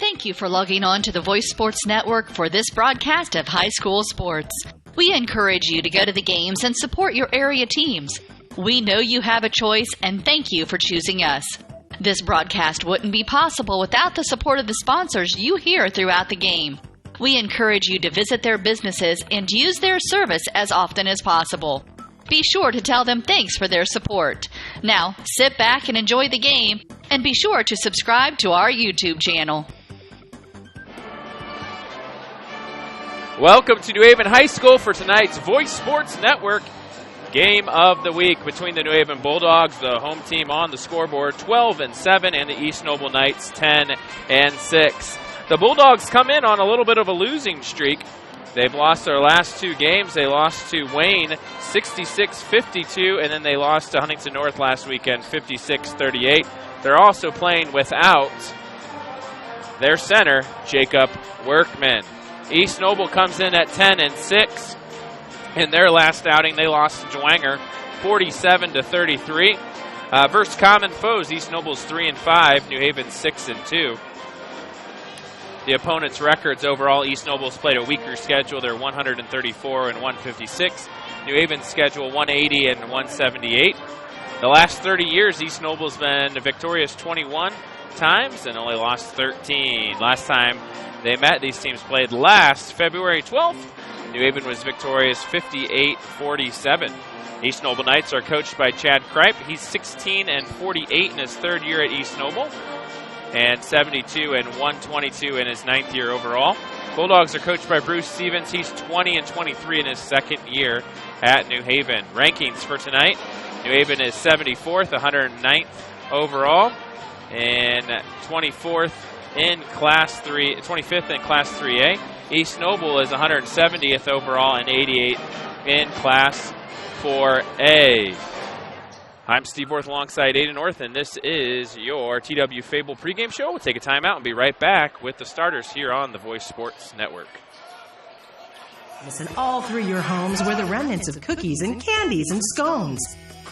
Thank you for logging on to the Voice Sports Network for this broadcast of high school sports. We encourage you to go to the games and support your area teams. We know you have a choice, and thank you for choosing us. This broadcast wouldn't be possible without the support of the sponsors you hear throughout the game. We encourage you to visit their businesses and use their service as often as possible. Be sure to tell them thanks for their support. Now, sit back and enjoy the game, and be sure to subscribe to our YouTube channel. Welcome to New Haven High School for tonight's Voice Sports Network Game of the Week between the New Haven Bulldogs, the home team on the scoreboard, 12-7, and the East Noble Knights, 10-6. The Bulldogs come in on a little bit of a losing streak. They've lost their last two games. They lost to Wayne 66-52, and then they lost to Huntington North last weekend 56-38. They're also playing without their center, Jacob Workman. East Noble comes in at 10-6. In their last outing, they lost to Dwenger 47-33. Versus common foes, East Noble's 3-5, New Haven 6-2. The opponents' records overall, East Noble's played a weaker schedule. They're 134 and 156. New Haven's schedule 180 and 178. The last 30 years, East Noble's been victorious 21 times and only lost 13. Last time they met, these teams played last February 12th. New Haven was victorious 58-47. East Noble Knights are coached by Chad Kripe. He's 16 and 48 in his third year at East Noble, and 72 and 122 in his ninth year overall. Bulldogs are coached by Bruce Stevens. He's 20 and 23 in his second year at New Haven. Rankings for tonight: New Haven is 74th, 109th overall, and 24th in Class 3, 25th in Class 3A. East Noble is 170th overall and 88th in Class 4A. I'm Steve Worth alongside Aiden North, and this is your TW Fable pregame show. We'll take a timeout and be right back with the starters here on the Voice Sports Network. Listen all through your homes were the remnants of cookies and candies and scones.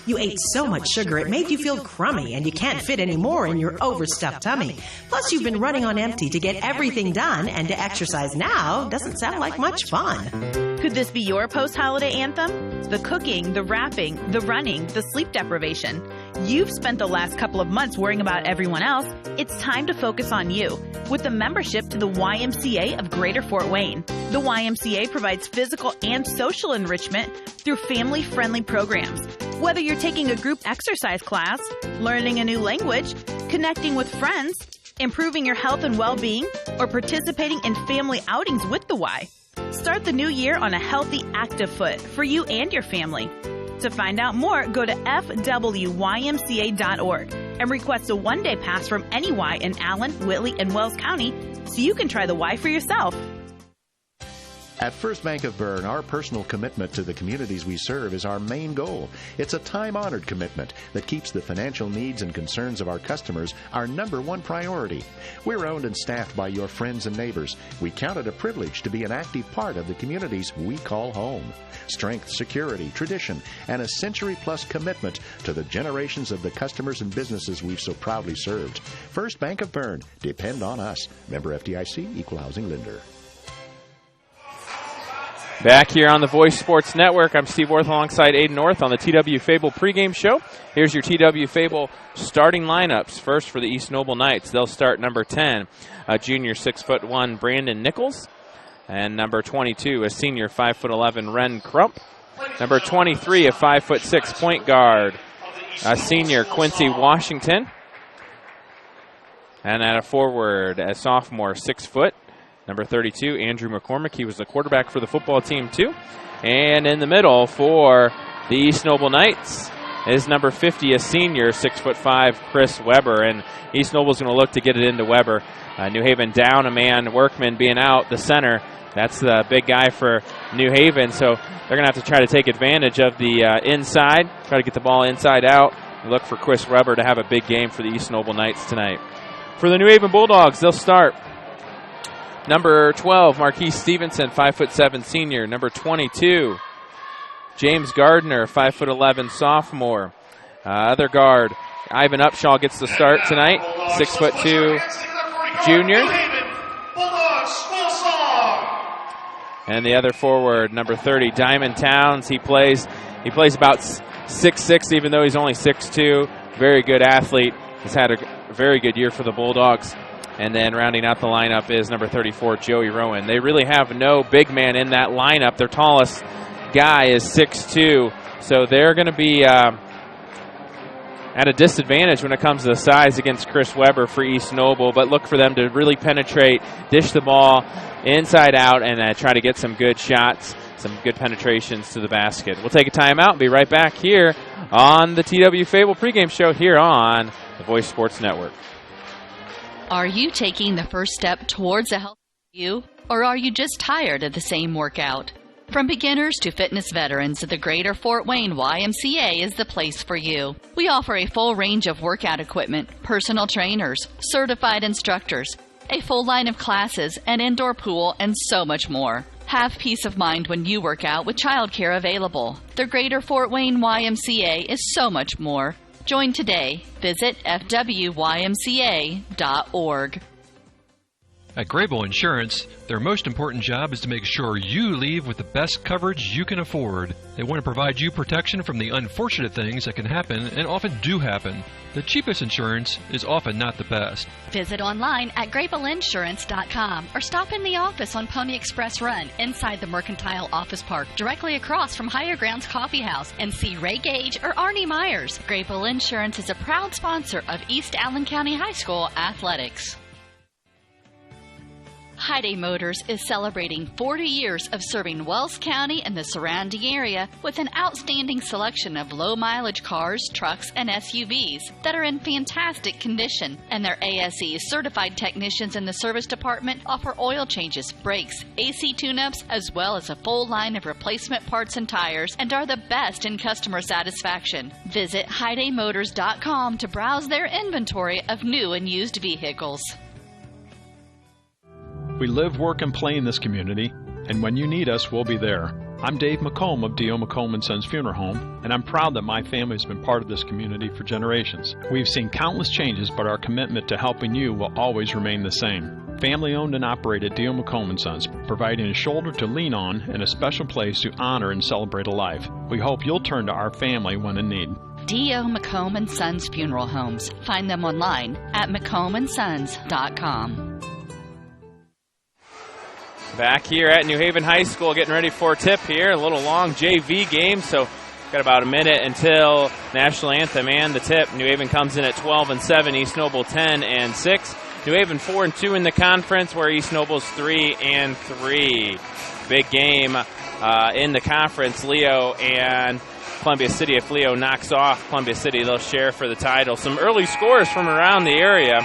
You ate so much sugar it made you feel crummy, and you can't fit any more in your overstuffed tummy. Plus, you've been running on empty to get everything done, and to exercise now doesn't sound like much fun. Could this be your post-holiday anthem? The cooking, the wrapping, the running, the sleep deprivation. You've spent the last couple of months worrying about everyone else. It's time to focus on you with the membership to the YMCA of Greater Fort Wayne. The YMCA provides physical and social enrichment through family-friendly programs. Whether you're taking a group exercise class, learning a new language, connecting with friends, improving your health and well-being, or participating in family outings with the Y. Start the new year on a healthy, active foot for you and your family. To find out more, go to fwymca.org and request a one-day pass from any Y in Allen, Whitley, and Wells County so you can try the Y for yourself. At First Bank of Bern, our personal commitment to the communities we serve is our main goal. It's a time-honored commitment that keeps the financial needs and concerns of our customers our number one priority. We're owned and staffed by your friends and neighbors. We count it a privilege to be an active part of the communities we call home. Strength, security, tradition, and a century-plus commitment to the generations of the customers and businesses we've so proudly served. First Bank of Bern. Depend on us. Member FDIC, Equal Housing Lender. Back here on the Voice Sports Network, I'm Steve Worth alongside Aiden North on the TW Fable pregame show. Here's your TW Fable starting lineups. First for the East Noble Knights, they'll start number 10, a junior 6'1", Brandon Nichols, and number 22, a senior 5'11", Ren Crump. Number 23, a 5'6" point guard, a senior Quincy Washington, and at a forward, a sophomore 6 foot. Number 32, Andrew McCormick. He was the quarterback for the football team, too. And in the middle for the East Noble Knights is number 50, a senior, 6'5", Chris Weber. And East Noble's going to look to get it into Weber. New Haven down a man, Workman being out, the center. That's the big guy for New Haven. So they're going to have to try to take advantage of the inside, try to get the ball inside out. Look for Chris Weber to have a big game for the East Noble Knights tonight. For the New Haven Bulldogs, they'll start number 12, Marquise Stevenson, 5'7", senior. Number 22, James Gardner, 5'11", sophomore. Other guard, Ivan Upshaw gets the start tonight, 6'2", junior. And the other forward, number 30, Diamond Towns. He plays about 6'6", even though he's only 6'2". Very good athlete. He's had a very good year for the Bulldogs. And then rounding out the lineup is number 34, Joey Rowan. They really have no big man in that lineup. Their tallest guy is 6'2", so they're going to be at a disadvantage when it comes to the size against Chris Webber for East Noble, but look for them to really penetrate, dish the ball inside out, and try to get some good shots, some good penetrations to the basket. We'll take a timeout and be right back here on the TW Fable pregame show here on the Voice Sports Network. Are you taking the first step towards a healthy you, or are you just tired of the same workout? From beginners to fitness veterans, the Greater Fort Wayne YMCA is the place for you. We offer a full range of workout equipment, personal trainers, certified instructors, a full line of classes, an indoor pool, and so much more. Have peace of mind when you work out with childcare available. The Greater Fort Wayne YMCA is so much more. Join today. Visit fwymca.org. At Grable Insurance, their most important job is to make sure you leave with the best coverage you can afford. They want to provide you protection from the unfortunate things that can happen and often do happen. The cheapest insurance is often not the best. Visit online at GrableInsurance.com or stop in the office on Pony Express Run inside the Mercantile Office Park, directly across from Higher Grounds Coffee House, and see Ray Gage or Arnie Myers. Grable Insurance is a proud sponsor of East Allen County High School athletics. Hyundai Motors is celebrating 40 years of serving Wells County and the surrounding area with an outstanding selection of low-mileage cars, trucks, and SUVs that are in fantastic condition. And their ASE certified technicians in the service department offer oil changes, brakes, AC tune-ups, as well as a full line of replacement parts and tires, and are the best in customer satisfaction. Visit HyundaiMotors.com to browse their inventory of new and used vehicles. We live, work, and play in this community, and when you need us, we'll be there. I'm Dave McComb of D.O. McComb & Sons Funeral Home, and I'm proud that my family has been part of this community for generations. We've seen countless changes, but our commitment to helping you will always remain the same. Family owned and operated D.O. McComb & Sons, providing a shoulder to lean on and a special place to honor and celebrate a life. We hope you'll turn to our family when in need. D.O. McComb & Sons Funeral Homes. Find them online at McCombandSons.com. Back here at New Haven High School, getting ready for tip here. A little long JV game, so got about a minute until National Anthem and the tip. New Haven comes in at 12-7, East Noble 10-6. New Haven 4-2 in the conference, where East Noble's 3-3. Big game in the conference. Leo and Columbia City. If Leo knocks off Columbia City, they'll share for the title. Some early scores from around the area.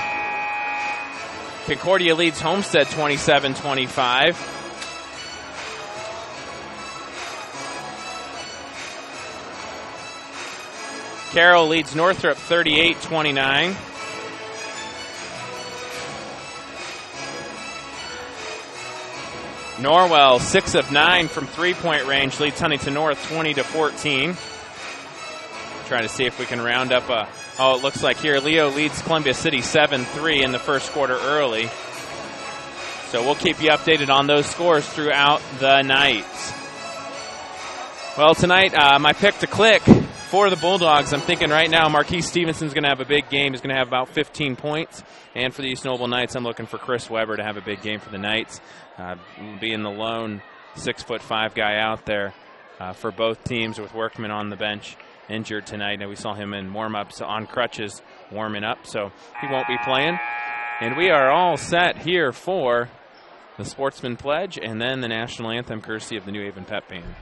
Concordia leads Homestead 27-25. Carroll leads Northrop 38-29. Norwell 6 of 9 from three-point range leads Huntington North 20-14. Trying to see if we can round up a... Oh, it looks like here Leo leads Columbia City 7-3 in the first quarter early. So we'll keep you updated on those scores throughout the night. Well, tonight, my pick to click for the Bulldogs, I'm thinking right now Marquise Stevenson's going to have a big game. He's going to have about 15 points. And for the East Noble Knights, I'm looking for Chris Webber to have a big game for the Knights. Being the lone 6'5" guy out there for both teams, with Workman on the bench injured tonight, and we saw him in warm-ups on crutches warming up, so he won't be playing. And we are all set here for the Sportsman Pledge and then the National Anthem, courtesy of the New Haven Pep Band.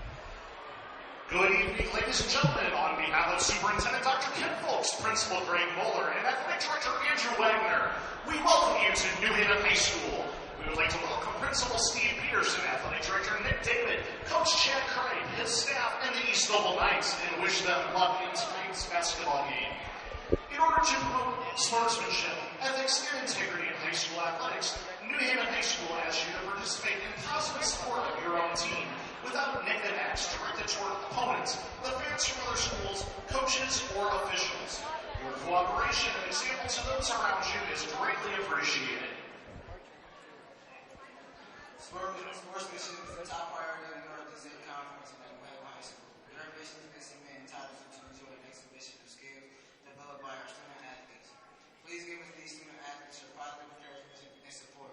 Good evening, ladies and gentlemen. On behalf of Superintendent Dr. Ken Folks, Principal Greg Moeller, and Athletic Director Andrew Wagner, we welcome you to New Haven High School. We would like to welcome Principal Steve Peterson, Athletic Director Nick David, Coach Chad Crane, his staff, and the East Noble Knights, and wish them luck in tonight's basketball game. In order to promote sportsmanship, ethics, and integrity in high school athletics, New Haven High School asks you to participate in positive support of your own team without negative acts directed toward opponents, the fans from other schools, coaches, or officials. Your cooperation and example to those around you is greatly appreciated. Sportsmanship a top priority of the North State Conference at Webb High School. Your ambition has been cemented titles to enjoy an exhibition of skills developed by our student athletes. Please give us these student athletes your positive encouragement and support.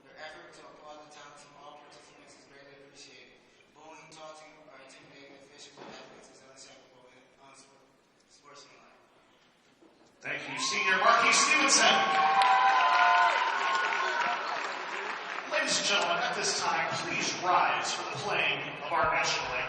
Your effort to applaud the talents of all participants is greatly appreciated. Bullying, taunting, or intimidating officials and athletes is unacceptable and unsportsmanlike. Thank you, Senior Marquis Stevenson. Ladies and gentlemen, at this time, please rise for the playing of our national anthem.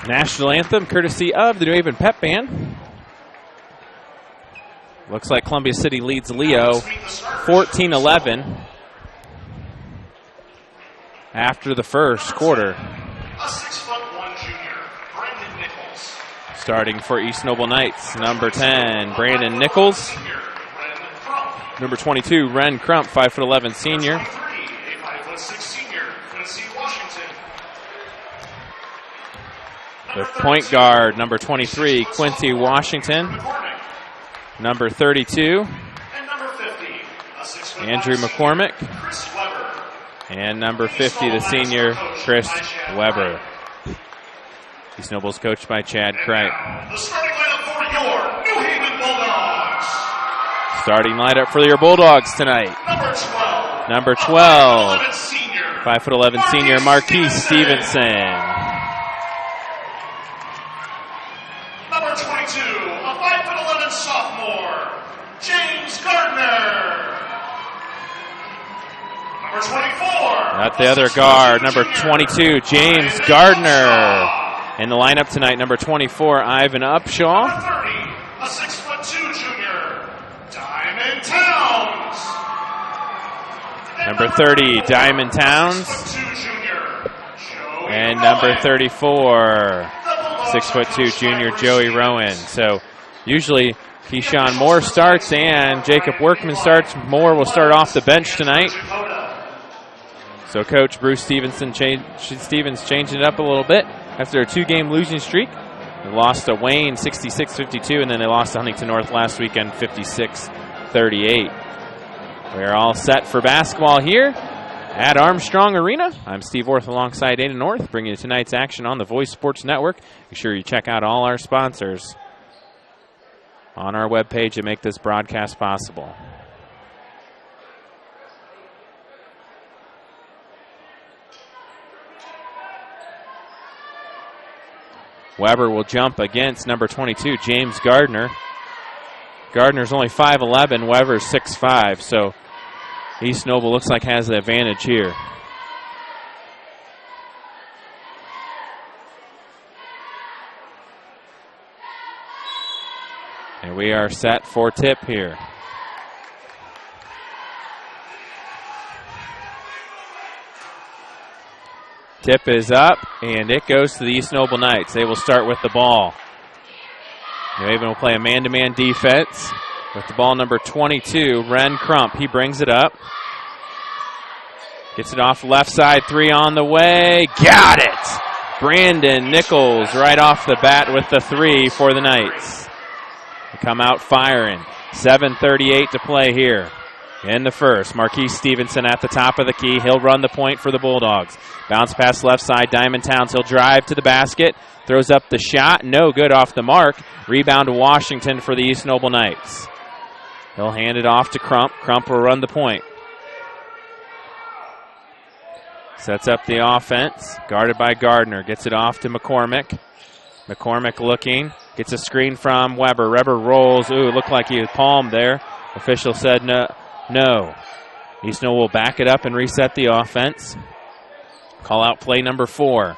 National anthem courtesy of the New Haven Pep Band. Looks like Columbia City leads Leo 14-11 after the first quarter. A 6'1" junior, Brandon Nichols. Starting for East Noble Knights, number 10, Brandon Nichols. Number 22, Ren Crump, 5'11" senior. A 5'6" senior, Quincy Washington. The point guard, number 23, Quincy Washington. Number 32, and number 50, Andrew McCormick. Chris Weber. And number 50, the senior, Chris Weber. East Noble's coached by Chad Cripe. The starting lineup for your New Haven Bulldogs. Starting lineup for your Bulldogs tonight. Number 12, 5'11" senior, Marquis Stevenson. Number 22, a 5'11" sophomore, James Gardner. Number 24. Not the other guard, number 22, James Gardner. In the lineup tonight, number 24, Ivan Upshaw. Number 30, a 6'2" junior, Diamond Towns. Number 30, Diamond Towns. 6'2" junior, Joey And number Rowan. 34, 6'2" junior, Joey Rowan. So usually Keyshawn Moore starts and Jacob Workman starts. Moore will start off the bench tonight. So Coach Bruce Stevens changing it up a little bit after a 2-game losing streak. They lost to Wayne 66-52, and then they lost to Huntington North last weekend 56-38. We're all set for basketball here at Armstrong Arena. I'm Steve Orth alongside Dana North, bringing you tonight's action on the Voice Sports Network. Make sure you check out all our sponsors on our webpage and make this broadcast possible. Weber will jump against number 22, James Gardner. Gardner's only 5'11", Weber's 6'5", so East Noble looks like has the advantage here. And we are set for tip here. Tip is up, and it goes to the East Noble Knights. They will start with the ball. New Haven will play a man-to-man defense with the ball, number 22, Ren Crump. He brings it up. Gets it off left side, 3 on the way. Got it! Brandon Nichols right off the bat with the 3 for the Knights. They come out firing. 7:38 to play here. in the first. Marquise Stevenson at the top of the key. He'll run the point for the Bulldogs. Bounce pass left side, Diamond Towns. He'll drive to the basket. Throws up the shot. No good off the mark. Rebound to Washington for the East Noble Knights. He'll hand it off to Crump. Crump will run the point. Sets up the offense. Guarded by Gardner. Gets it off to McCormick. McCormick looking. Gets a screen from Weber. Weber rolls. Ooh, it looked like he was palmed there. Official said no. East Noble will back it up and reset the offense. Call out play number 4.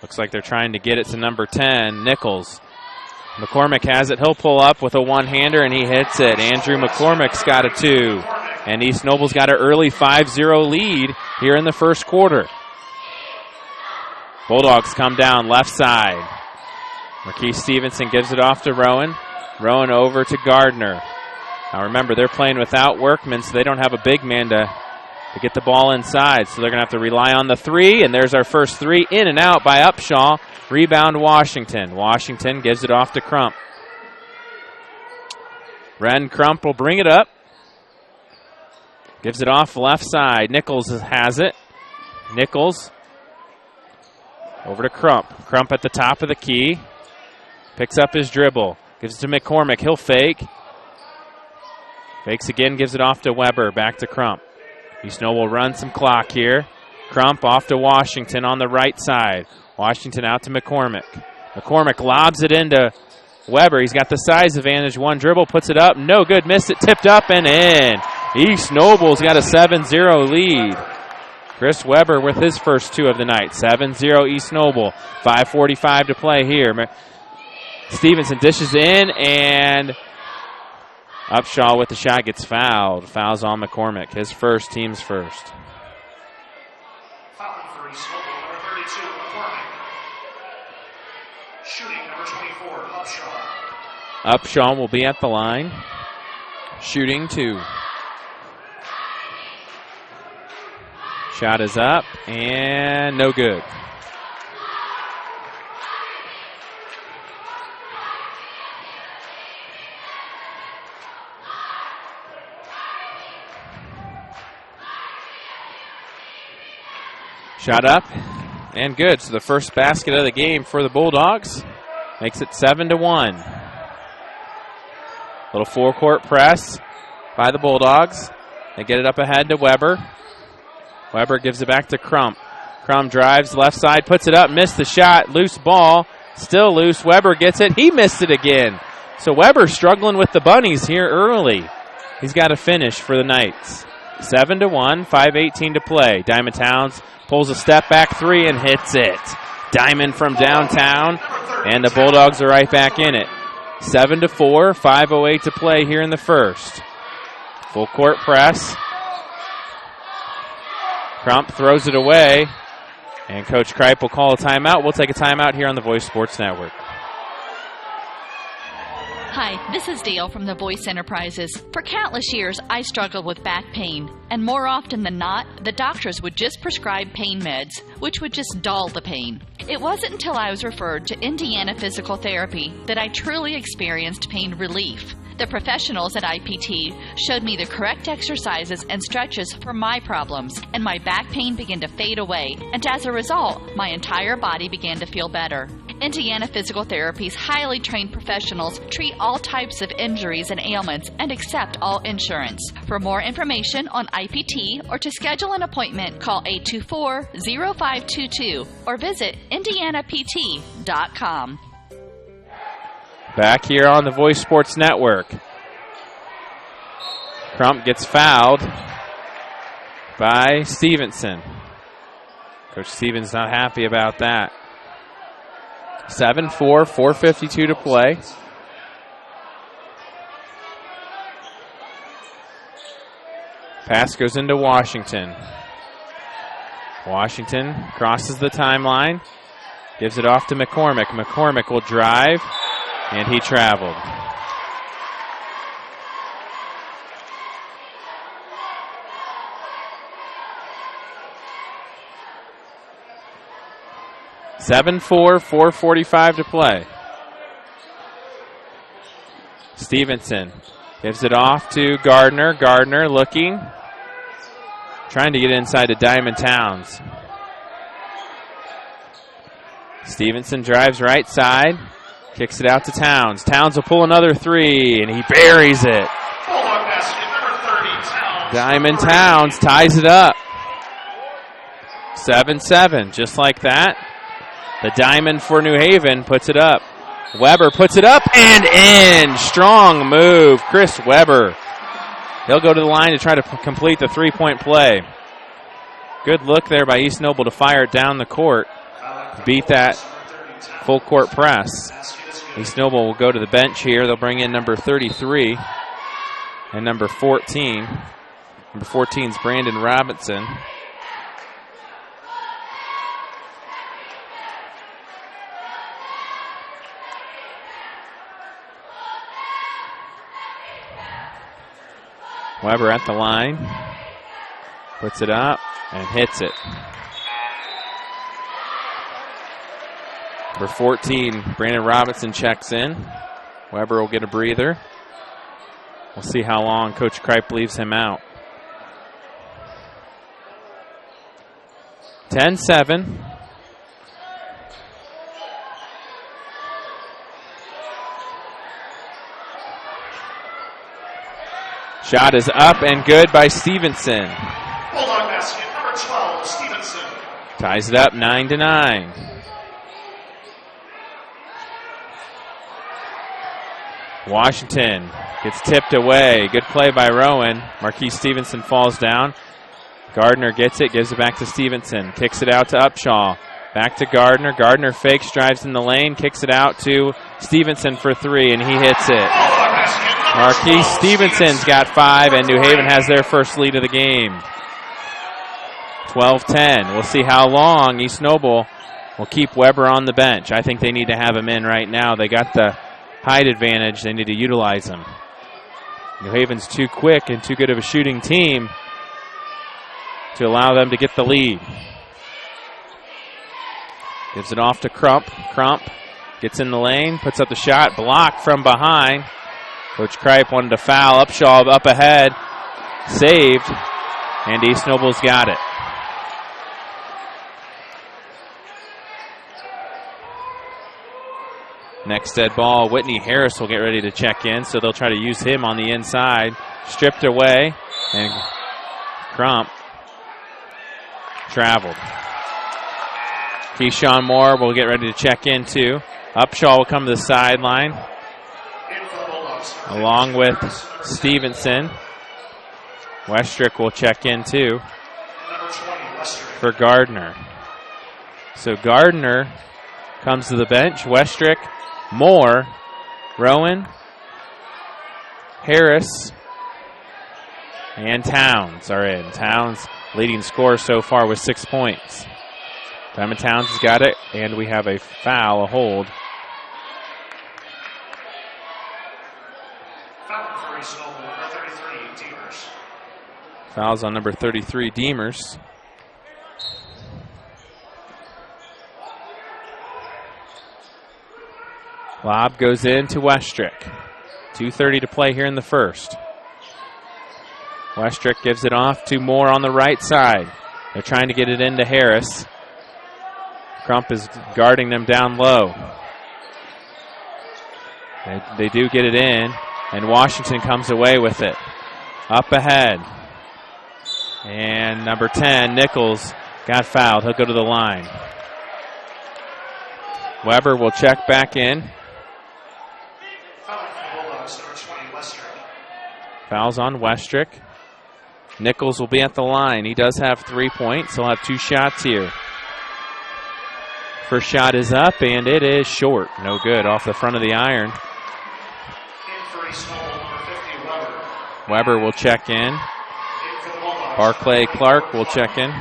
Looks like they're trying to get it to number 10, Nichols. McCormick has it. He'll pull up with a one-hander, and he hits it. Andrew McCormick's got a 2. And East Noble's got an early 5-0 lead here in the first quarter. Bulldogs come down left side. Marquise Stevenson gives it off to Rowan. Rowan over to Gardner. Now remember, they're playing without Workman, so they don't have a big man to get the ball inside. So they're going to have to rely on the 3, and there's our first 3 in and out by Upshaw. Rebound Washington. Washington gives it off to Crump. Ren Crump will bring it up. Gives it off left side. Nichols has it. Nichols over to Crump. Crump at the top of the key. Picks up his dribble. Gives it to McCormick. He'll fake. Fakes again. Gives it off to Weber. Back to Crump. East Noble will run some clock here. Crump off to Washington on the right side. Washington out to McCormick. McCormick lobs it into Weber. He's got the size advantage. One dribble, puts it up. No good. Missed it. Tipped up and in. East Noble's got a 7-0 lead. Chris Weber with his first 2 of the night. 7-0 East Noble. 5:45 to play here. Stevenson dishes in, and Upshaw with the shot gets fouled. Fouls on McCormick. His first, team's first. Foul for East Noble, number 32, McCormick. Shooting, number 24, Upshaw. Upshaw will be at the line. Shooting 2. Shot is up, and no good. Shot up, and good. So the first basket of the game for the Bulldogs makes it 7-1. Little four-court press by the Bulldogs. They get it up ahead to Weber. Weber gives it back to Crump. Crump drives left side, puts it up, missed the shot. Loose ball, still loose. Weber gets it. He missed it again. So Weber struggling with the bunnies here early. He's got to finish for the Knights. 7-1, 5:18 to play. Diamond Towns pulls a step back 3 and hits it. Diamond from downtown, and the Bulldogs are right back in it. 7-4, 5:08 to play here in the first. Full court press. Crump throws it away, and Coach Kripe will call a timeout. We'll take a timeout here on the Voice Sports Network. Hi, this is Dale from the Voice Enterprises. For countless years, I struggled with back pain, and more often than not, the doctors would just prescribe pain meds, which would just dull the pain. It wasn't until I was referred to Indiana Physical Therapy that I truly experienced pain relief. The professionals at IPT showed me the correct exercises and stretches for my problems, and my back pain began to fade away, and as a result, my entire body began to feel better. Indiana Physical Therapy's highly trained professionals treat all types of injuries and ailments and accept all insurance. For more information on IPT or to schedule an appointment, call 824-0522 or visit indianapt.com. Back here on the Voice Sports Network. Crump gets fouled by Stevenson. Coach Stevens not happy about that. 7-4, 4:52 to play. Pass goes into Washington. Washington crosses the timeline. Gives it off to McCormick. McCormick will drive, and he traveled. (7-4), 4:45 to play. Stevenson Gives it off to Gardner. Gardner looking. Trying to get inside to Diamond Towns. Stevenson drives right side. Kicks it out to Towns. Towns will pull another three, and he buries it. Diamond Towns ties it up. 7-7, just like that. The Diamond for New Haven puts it up. Weber puts it up and in. Strong move, Chris Weber. He'll go to the line to try to complete the three-point play. Good look there by East Noble to fire it down the court. Beat that full court press. East Noble will go to the bench here. They'll bring in number 33 and number 14. Number 14 is Brandon Robinson. Weber at the line, puts it up and hits it. Number 14, Brandon Robinson checks in. Weber will get a breather. We'll see how long Coach Kripe leaves him out. 10-7. Shot is up and good by Stevenson. Bulldog basket, number 12, Stevenson. Ties it up 9-9. Washington gets tipped away. Good play by Rowan. Marquise Stevenson falls down. Gardner gets it, gives it back to Stevenson. Kicks it out to Upshaw. Back to Gardner. Gardner fakes, drives in the lane, kicks it out to Stevenson for three, and he hits it. Marquise Stevenson's got 5, and New Haven has their first lead of the game. 12-10. We'll see how long East Noble will keep Weber on the bench. I think they need to have him in right now. They got the height advantage. They need to utilize him. New Haven's too quick and too good of a shooting team to allow them to get the lead. Gives it off to Crump. Crump gets in the lane, puts up the shot, blocked from behind. Coach Kripe wanted to foul. Upshaw up ahead. Saved. And East Noble's got it. Next dead ball, Whitney Harris will get ready to check in, so they'll try to use him on the inside. Stripped away, and Crump traveled. Keyshawn Moore will get ready to check in too. Upshaw will come to the sideline, along with Stevenson. Westrick will check in too for Gardner. So Gardner comes to the bench. Westrick, Moore, Rowan, Harris, and Towns are in. Towns leading scorer so far with 6 points. Diamond Towns has got it, and we have a foul, a hold. Fouls on number 33, Deemers. Lob goes in to Westrick. 2:30 to play here in the first. Westrick gives it off to Moore on the right side. They're trying to get it into Harris. Crump is guarding them down low. They do get it in, and Washington comes away with it. Up ahead. And number 10, Nichols, got fouled. He'll go to the line. Weber will check back in. Fouls on Westrick. Nichols will be at the line. He does have 3 points. He'll have 2 shots here. First shot is up, and it is short. No good. Off the front of the iron. Weber will check in. Barclay Clark will check in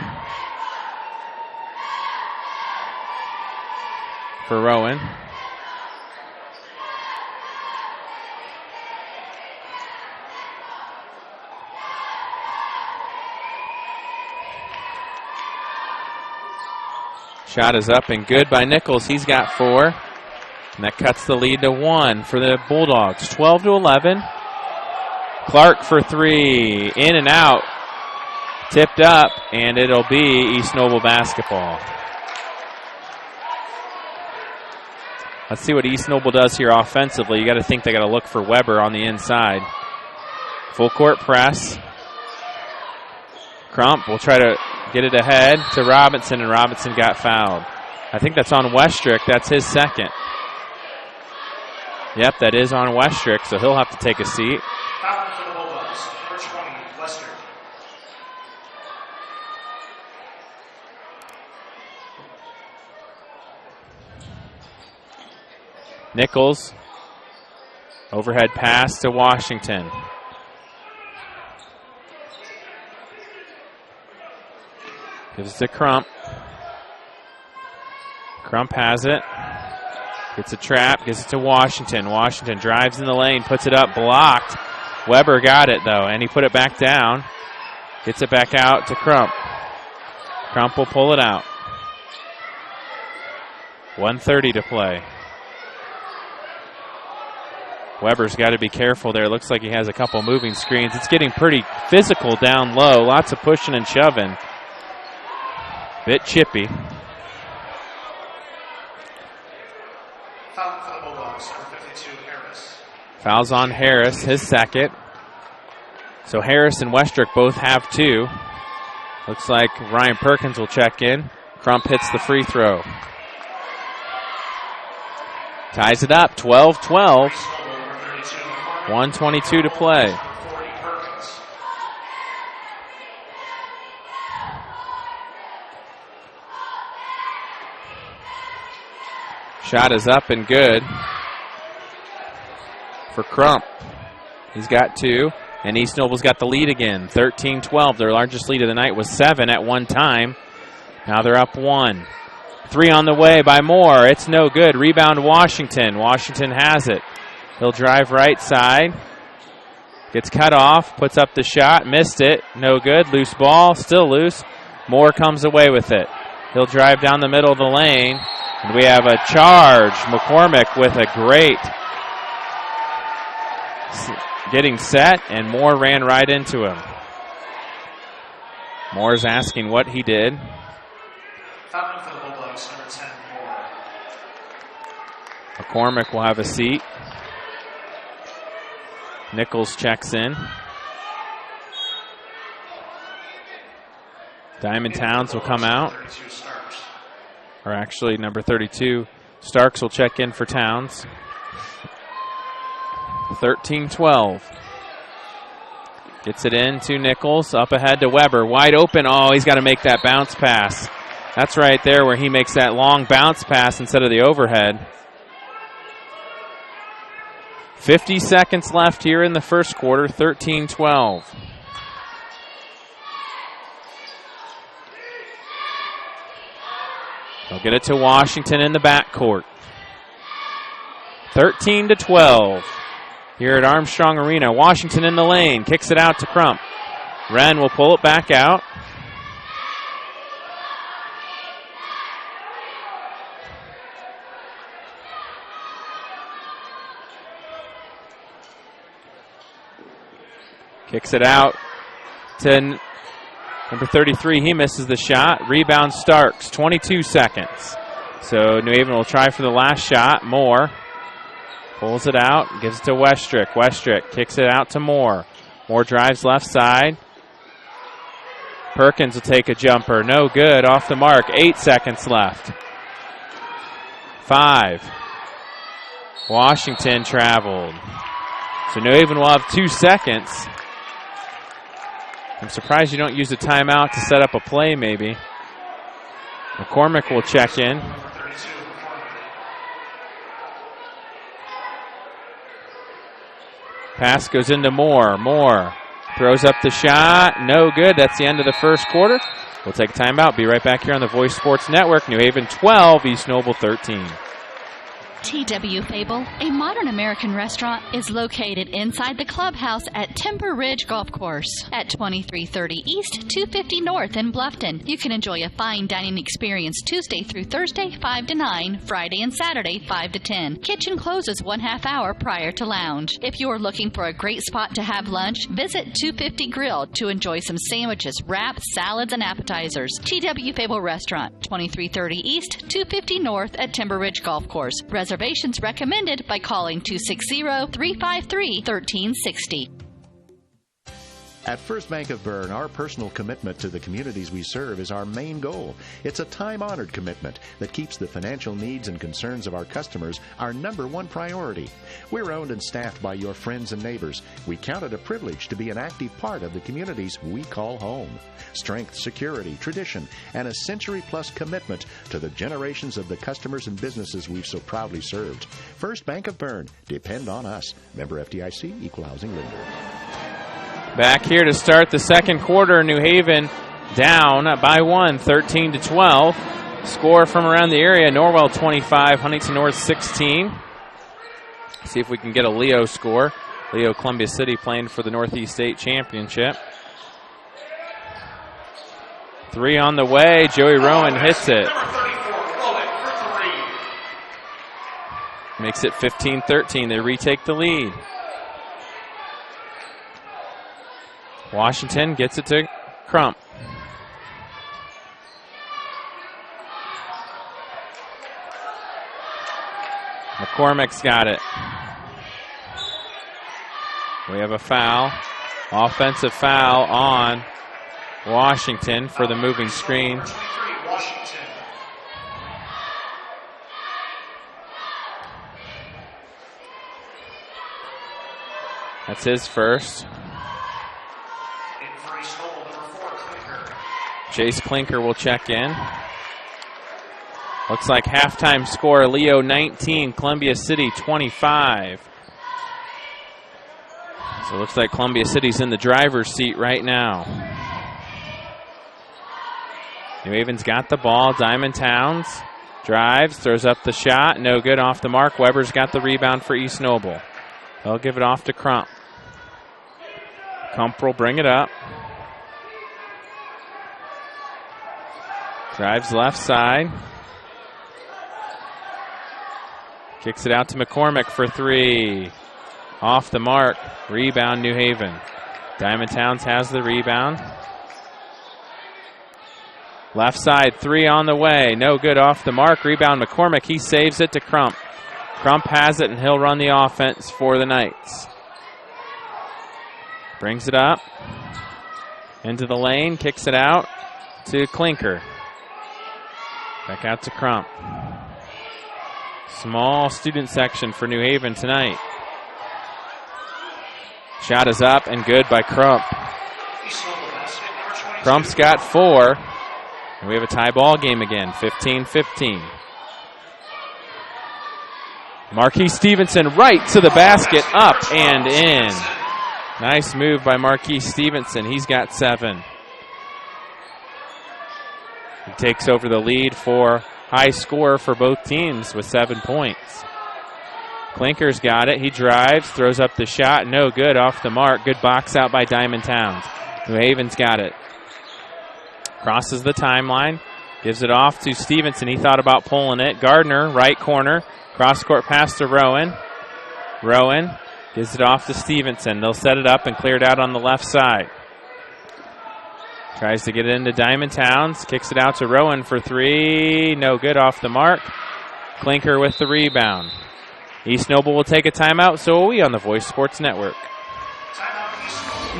for Rowan. Shot is up and good by Nichols. He's got 4. And that cuts the lead to 1 for the Bulldogs. 12-11. Clark for three. In and out. Tipped up, and it'll be East Noble basketball. Let's see what East Noble does here offensively. You got to think they got to look for Weber on the inside. Full court press. Crump will try to get it ahead to Robinson, and Robinson got fouled. I think that's on Westrick. That's his second. Yep, that is on Westrick, so he'll have to take a seat. Foul for the Bulldogs, number 20, Westrick. Nichols. Overhead pass to Washington. Gives it to Crump. Crump has it. Gets a trap, gives it to Washington. Washington drives in the lane, puts it up, blocked. Weber got it, though, and he put it back down. Gets it back out to Crump. Crump will pull it out. 1:30 to play. Weber's got to be careful there. Looks like he has a couple moving screens. It's getting pretty physical down low. Lots of pushing and shoving. Bit chippy. Foul for the Bulldogs, number 52, Harris. Fouls on Harris, his second. So Harris and Westrick both have two. Looks like Ryan Perkins will check in. Crump hits the free throw. Ties it up, 12-12. 1:22 to play. Shot is up and good for Crump. He's got two, and East Noble's got the lead again, 13-12. Their largest lead of the night was 7 at one time. Now they're up 1. 3 on the way by Moore. It's no good. Rebound Washington. Washington has it. He'll drive right side. Gets cut off. Puts up the shot. Missed it. No good. Loose ball. Still loose. Moore comes away with it. He'll drive down the middle of the lane. And we have a charge. McCormick with a great getting set, and Moore ran right into him. Moore's asking what he did. Foul for the Bulldogs, number 10, Moore. McCormick will have a seat. Nichols checks in. Diamond Towns will come out. Or actually, number 32, Starks will check in for Towns. 13-12. Gets it in to Nichols. Up ahead to Weber. Wide open. Oh, he's got to make that bounce pass. That's right there where he makes that long bounce pass instead of the overhead. 50 seconds left here in the first quarter. 13-12. They'll get it to Washington in the backcourt. 13-12 here at Armstrong Arena. Washington in the lane. Kicks it out to Crump. Wren will pull it back out. Kicks it out to number 33. He misses the shot. Rebound Starks. 22 seconds. So New Haven will try for the last shot. Moore pulls it out. Gives it to Westrick. Westrick kicks it out to Moore. Moore drives left side. Perkins will take a jumper. No good. Off the mark. 8 seconds left. 5. Washington traveled. So New Haven will have 2 seconds. I'm surprised you don't use a timeout to set up a play, maybe. McCormick will check in. Pass goes into Moore. Moore throws up the shot. No good. That's the end of the first quarter. We'll take a timeout. Be right back here on the Voice Sports Network. New Haven 12, East Noble 13. T.W. Fable, a modern American restaurant, is located inside the clubhouse at Timber Ridge Golf Course at 2330 East, 250 North in Bluffton. You can enjoy a fine dining experience Tuesday through Thursday, 5 to 9, Friday and Saturday, 5 to 10. Kitchen closes 1/2 hour prior to lounge. If you're looking for a great spot to have lunch, visit 250 Grill to enjoy some sandwiches, wraps, salads, and appetizers. T.W. Fable Restaurant, 2330 East, 250 North at Timber Ridge Golf Course. Reservations recommended by calling 260-353-1360. At First Bank of Bern, our personal commitment to the communities we serve is our main goal. It's a time-honored commitment that keeps the financial needs and concerns of our customers our #1 priority. We're owned and staffed by your friends and neighbors. We count it a privilege to be an active part of the communities we call home. Strength, security, tradition, and a century-plus commitment to the generations of the customers and businesses we've so proudly served. First Bank of Bern. Depend on us. Member FDIC, Equal Housing Lender. Back here to start the second quarter, New Haven down by 1, 13-12. Score from around the area, Norwell 25, Huntington North 16. See if we can get a Leo score. Leo Columbia City playing for the Northeast State Championship. 3 on the way, Joey Rowan hits it. Makes it 15-13, they retake the lead. Washington gets it to Crump. McCormick's got it. We have a foul. Offensive foul on Washington for the moving screen. That's his first. Chase Klinker will check in. Looks like halftime score, Leo 19, Columbia City 25. So it looks like Columbia City's in the driver's seat right now. New Haven's got the ball. Diamond Towns drives, throws up the shot. No good, off the mark. Weber's got the rebound for East Noble. They'll give it off to Crump. Crump will bring it up. Drives left side. Kicks it out to McCormick for 3. Off the mark. Rebound, New Haven. Diamond Towns has the rebound. Left side, 3 on the way. No good, off the mark. Rebound, McCormick. He saves it to Crump. Crump has it, and he'll run the offense for the Knights. Brings it up. Into the lane. Kicks it out to Klinker. Back out to Crump. Small student section for New Haven tonight. Shot is up and good by Crump. Crump's got 4. And we have a tie ball game again, 15-15. Marquis Stevenson right to the basket, up and in. Nice move by Marquis Stevenson. He's got 7. He takes over the lead for high score for both teams with 7 points. Klinker's got it. He drives, throws up the shot. No good, off the mark. Good box out by Diamond Towns. New Haven's got it. Crosses the timeline. Gives it off to Stevenson. He thought about pulling it. Gardner, right corner. Cross-court pass to Rowan. Rowan gives it off to Stevenson. They'll set it up and clear it out on the left side. Tries to get it into Diamond Towns. Kicks it out to Rowan for 3. No good, off the mark. Klinker with the rebound. East Noble will take a timeout, so will we on the Voice Sports Network.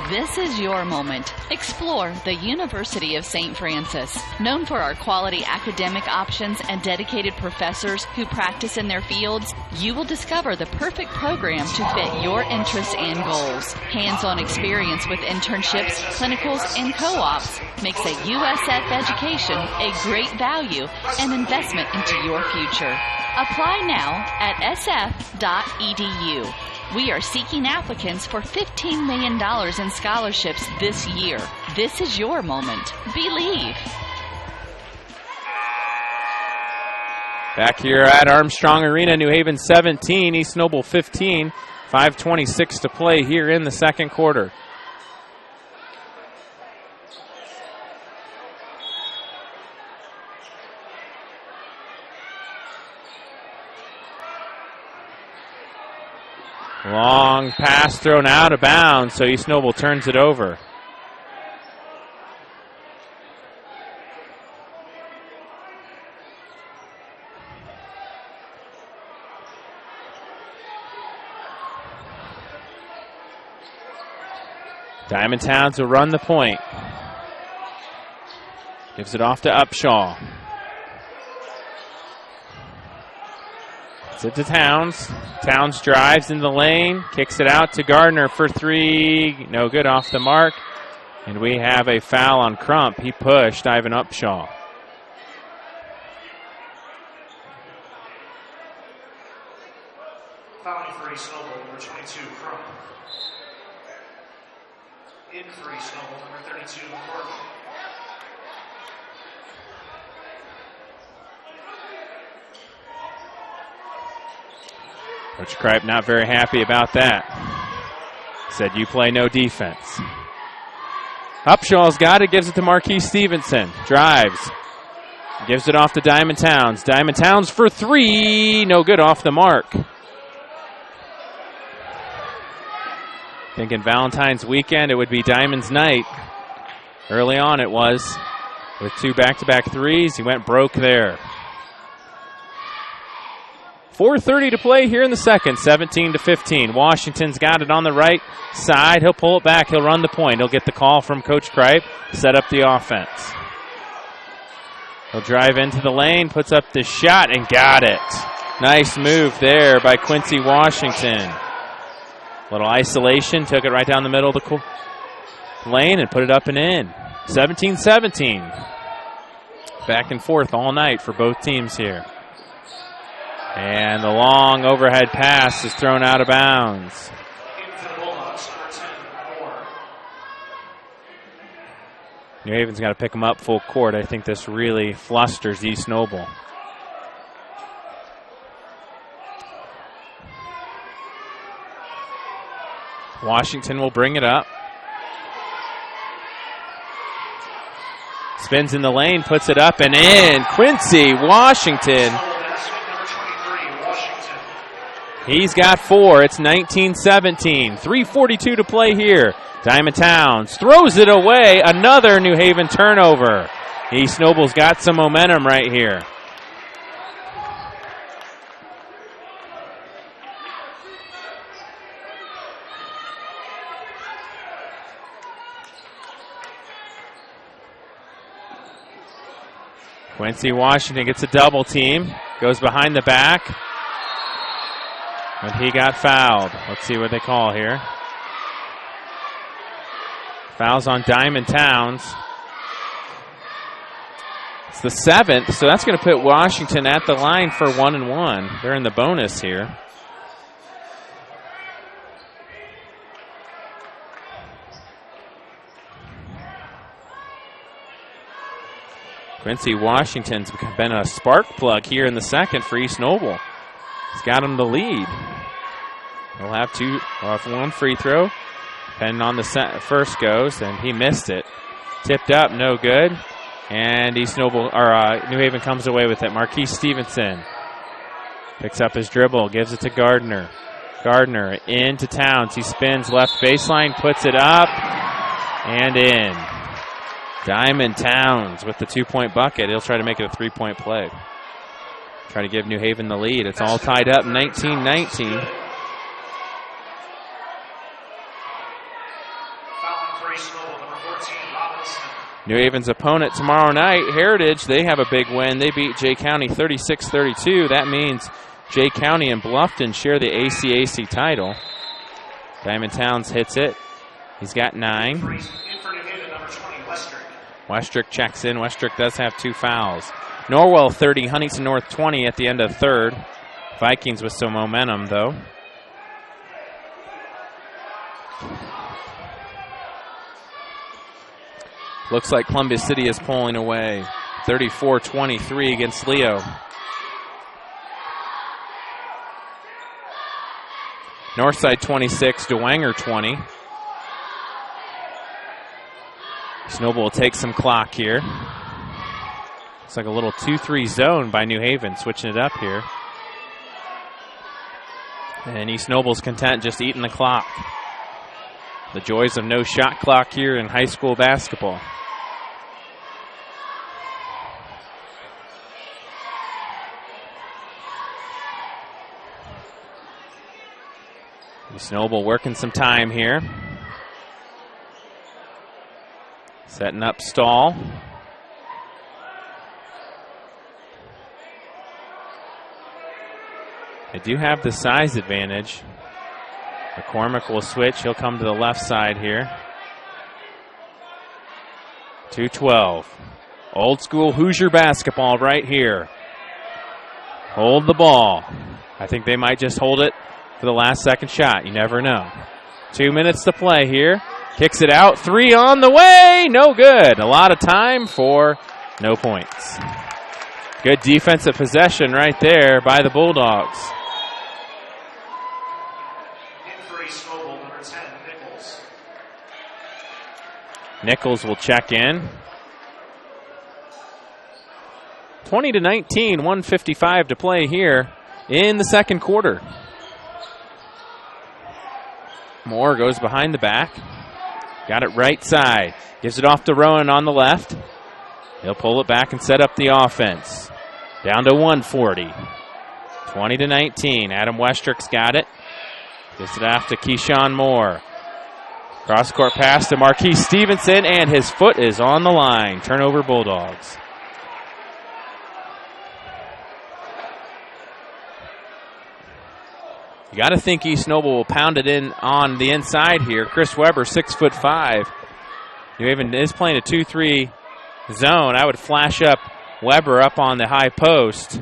This is your moment. Explore the University of St. Francis. Known for our quality academic options and dedicated professors who practice in their fields, you will discover the perfect program to fit your interests and goals. Hands-on experience with internships, clinicals, and co-ops makes a USF education a great value and investment into your future. Apply now at sf.edu. We are seeking applicants for $15 million in scholarships this year. This is your moment. Believe. Back here at Armstrong Arena, New Haven 17, East Noble 15. 5:26 to play here in the second quarter. Long pass thrown out of bounds, so East Noble turns it over. Diamond Towns will run the point. Gives it off to Upshaw. It's to Towns. Towns drives in the lane, kicks it out to Gardner for three. No good, off the mark. And we have a foul on Crump. He pushed Ivan Upshaw. Fouling for East Noble, number 22, Crump. In for East Noble, number 32, Corbin. Coach Kripe not very happy about that. Said you play no defense. Upshaw's got it, gives it to Marquis Stevenson. Drives. Gives it off to Diamond Towns. Diamond Towns for three. No good, off the mark. Thinking Valentine's weekend, it would be Diamond's night. Early on it was. With two back-to-back threes, he went broke there. 4:30 to play here in the second, 17-15. Washington's got it on the right side. He'll pull it back. He'll run the point. He'll get the call from Coach Kripe, set up the offense. He'll drive into the lane, puts up the shot, and got it. Nice move there by Quincy Washington. Little isolation, took it right down the middle of the lane and put it up and in. 17-17. Back and forth all night for both teams here. And the long overhead pass is thrown out of bounds. New Haven's got to pick them up full court. I think this really flusters East Noble. Washington will bring it up. Spins in the lane, puts it up and in. Quincy Washington. He's got four. It's 19-17. 3:42 to play here. Diamond Towns throws it away. Another New Haven turnover. East Noble's got some momentum right here. Quincy Washington gets a double team. Goes behind the back. And he got fouled. Let's see what they call here. Fouls on Diamond Towns. It's the 7th, so that's going to put Washington at the line for 1-1. They're in the bonus here. Quincy Washington's been a spark plug here in the second for East Noble. He's got him the lead. He'll have one free throw. Depending on the first goes, and he missed it. Tipped up, no good. And East Noble, or New Haven comes away with it. Marquis Stevenson picks up his dribble, gives it to Gardner. Gardner into Towns. He spins left baseline, puts it up, and in. Diamond Towns with the 2-point bucket. He'll try to make it a 3-point play. Try to give New Haven the lead. It's all tied up, 19-19. New Haven's opponent tomorrow night, Heritage, they have a big win. They beat Jay County 36-32. That means Jay County and Bluffton share the ACAC title. Diamond Towns hits it. He's got 9. Westrick checks in. Westrick does have 2 fouls. Norwell 30, Huntington North 20 at the end of third. Vikings with some momentum, though. Looks like Columbia City is pulling away. 34-23 against Leo. Northside 26, Dwenger 20. East Noble will take some clock here. It's like a little 2-3 zone by New Haven, switching it up here. And East Noble's content just eating the clock. The joys of no shot clock here in high school basketball. East Noble working some time here. Setting up stall. They do have the size advantage. McCormick will switch. He'll come to the left side here. 2-12. Old school Hoosier basketball right here. Hold the ball. I think they might just hold it for the last second shot. You never know. 2 minutes to play here. Kicks it out. 3 on the way. No good. A lot of time for no points. Good defensive possession right there by the Bulldogs. Nichols will check in. 20-19, 1:55 to play here in the second quarter. Moore goes behind the back. Got it right side. Gives it off to Rowan on the left. He'll pull it back and set up the offense. Down to 140. 20-19. Adam Westrick's got it. Gives it off to Keyshawn Moore. Cross-court pass to Marquise Stevenson, and his foot is on the line. Turnover Bulldogs. You got to think East Noble will pound it in on the inside here. Chris Weber, 6'5". New Haven is playing a 2-3 zone. I would flash up Weber up on the high post.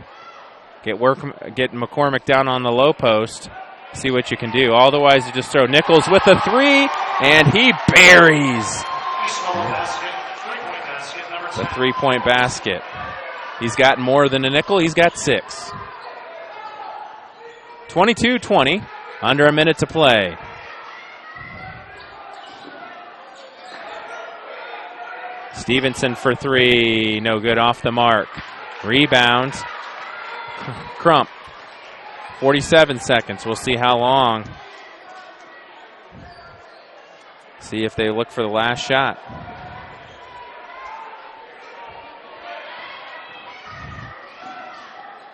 Get McCormick down on the low post. See what you can do. Otherwise, you just throw Nichols with a 3, and he buries the three-point basket. He's got more than a nickel. He's got 6. 22-20, under a minute to play. Stevenson for 3, no good, off the mark. Rebound. Crump. 47 seconds. We'll see how long. See if they look for the last shot.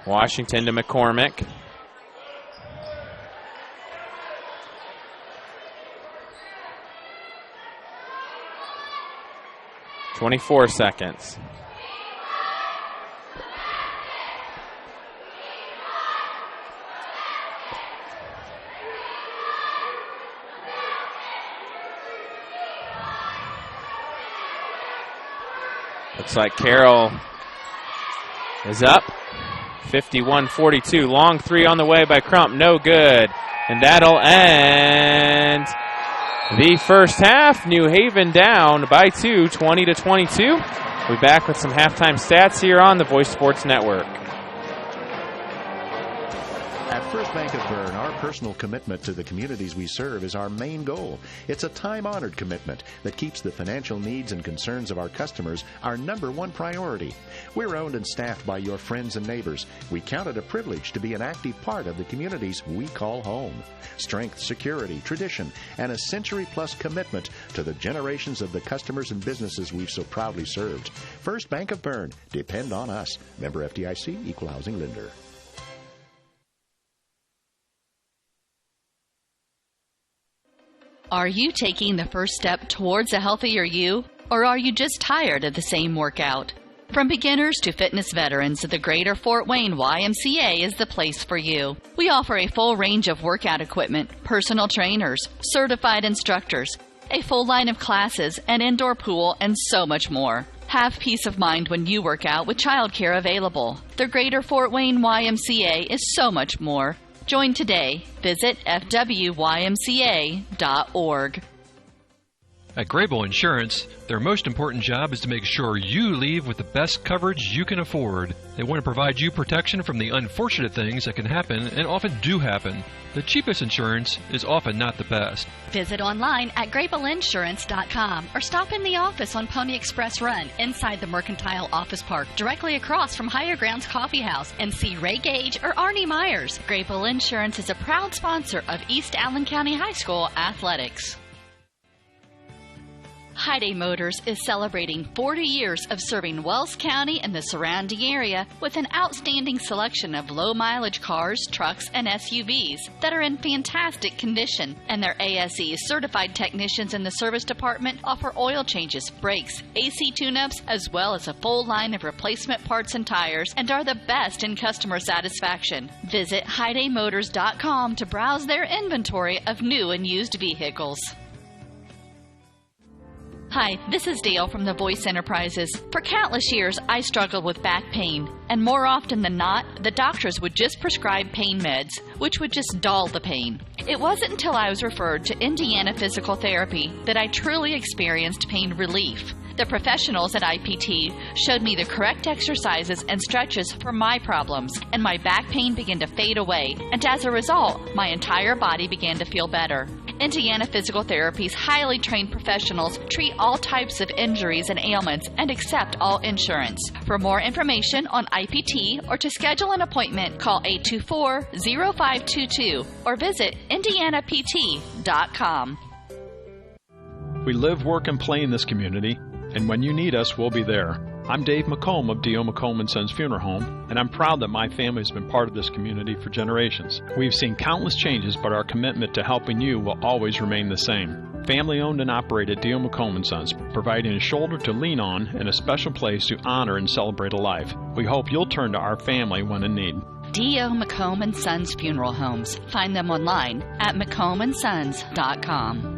Washington to McCormick. .24 seconds. Looks like Carroll is up. 51-42. Long 3 on the way by Crump. No good. And that'll end the first half. New Haven down by 2, 20-22. We'll be back with some halftime stats here on the Voice Sports Network. At First Bank of Bern, our personal commitment to the communities we serve is our main goal. It's a time-honored commitment that keeps the financial needs and concerns of our customers our #1 priority. We're owned and staffed by your friends and neighbors. We count it a privilege to be an active part of the communities we call home. Strength, security, tradition, and a century-plus commitment to the generations of the customers and businesses we've so proudly served. First Bank of Bern. Depend on us. Member FDIC, Equal Housing Lender. Are you taking the first step towards a healthier you, or are you just tired of the same workout? From beginners to fitness veterans, the Greater Fort Wayne YMCA is the place for you. We offer a full range of workout equipment, personal trainers, certified instructors, a full line of classes, an indoor pool, and so much more. Have peace of mind when you work out with childcare available. The Greater Fort Wayne YMCA is so much more. Join today. Visit fwymca.org. At Grable Insurance, their most important job is to make sure you leave with the best coverage you can afford. They want to provide you protection from the unfortunate things that can happen and often do happen. The cheapest insurance is often not the best. Visit online at GrableInsurance.com or stop in the office on Pony Express Run inside the Mercantile Office Park, directly across from Higher Grounds Coffee House, and see Ray Gage or Arnie Myers. Grable Insurance is a proud sponsor of East Allen County High School athletics. Hyundai Motors is celebrating 40 years of serving Wells County and the surrounding area with an outstanding selection of low-mileage cars, trucks, and SUVs that are in fantastic condition. And their ASE certified technicians in the service department offer oil changes, brakes, AC tune-ups, as well as a full line of replacement parts and tires, and are the best in customer satisfaction. Visit HyundaiMotors.com to browse their inventory of new and used vehicles. Hi, this is Dale from The Voice Enterprises. For countless years, I struggled with back pain, and more often than not, the doctors would just prescribe pain meds, which would just dull the pain. It wasn't until I was referred to Indiana Physical Therapy that I truly experienced pain relief. The professionals at IPT showed me the correct exercises and stretches for my problems, and my back pain began to fade away, and as a result, my entire body began to feel better. Indiana Physical Therapy's highly trained professionals treat all types of injuries and ailments and accept all insurance. For more information on IPT or to schedule an appointment, call 824-0522 or visit indianapt.com. We live, work, and play in this community, and when you need us, we'll be there. I'm Dave McComb of D.O. McComb & Sons Funeral Home, and I'm proud that my family has been part of this community for generations. We've seen countless changes, but our commitment to helping you will always remain the same. Family owned and operated D.O. McComb & Sons, providing a shoulder to lean on and a special place to honor and celebrate a life. We hope you'll turn to our family when in need. D.O. McComb & Sons Funeral Homes. Find them online at McCombandSons.com.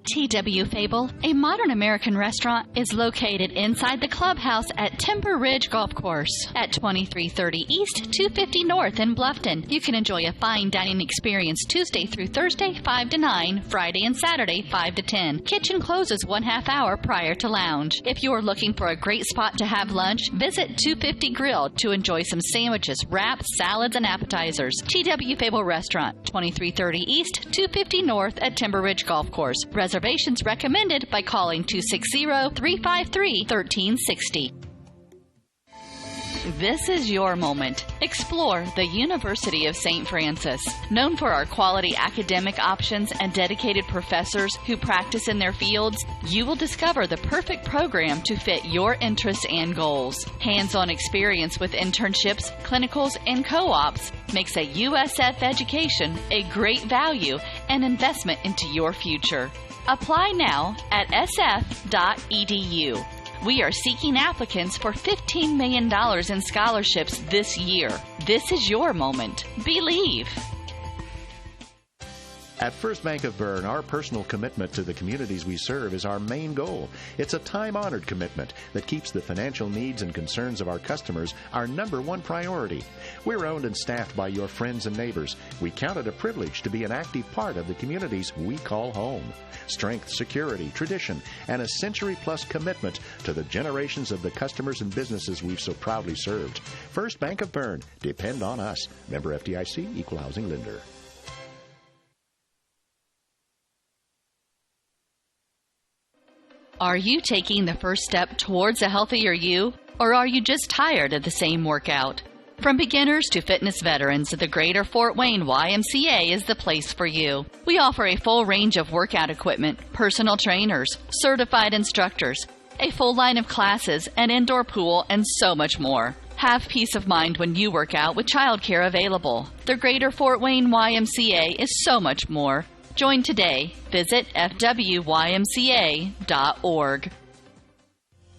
T.W. Fable, a modern American restaurant, is located inside the clubhouse at Timber Ridge Golf Course at 2330 East, 250 North in Bluffton. You can enjoy a fine dining experience Tuesday through Thursday, 5 to 9, Friday and Saturday, 5 to 10. Kitchen closes 1/2 hour prior to lounge. If you are looking for a great spot to have lunch, visit 250 Grill to enjoy some sandwiches, wraps, salads, and appetizers. T.W. Fable Restaurant, 2330 East, 250 North at Timber Ridge Golf Course. Reservations recommended by calling 260-353-1360. This is your moment. Explore the University of St. Francis. Known for our quality academic options and dedicated professors who practice in their fields, you will discover the perfect program to fit your interests and goals. Hands-on experience with internships, clinicals, and co-ops makes a USF education a great value and investment into your future. Apply now at sf.edu. We are seeking applicants for $15 million in scholarships this year. This is your moment. Believe. At First Bank of Bern, our personal commitment to the communities we serve is our main goal. It's a time-honored commitment that keeps the financial needs and concerns of our customers our number one priority. We're owned and staffed by your friends and neighbors. We count it a privilege to be an active part of the communities we call home. Strength, security, tradition, and a century-plus commitment to the generations of the customers and businesses we've so proudly served. First Bank of Bern. Depend on us. Member FDIC, Equal Housing Lender. Are you taking the first step towards a healthier you, or are you just tired of the same workout? From beginners to fitness veterans, the Greater Fort Wayne YMCA is the place for you. We offer a full range of workout equipment, personal trainers, certified instructors, a full line of classes, an indoor pool, and so much more. Have peace of mind when you work out with childcare available. The Greater Fort Wayne YMCA is so much more. Join today. Visit fwymca.org.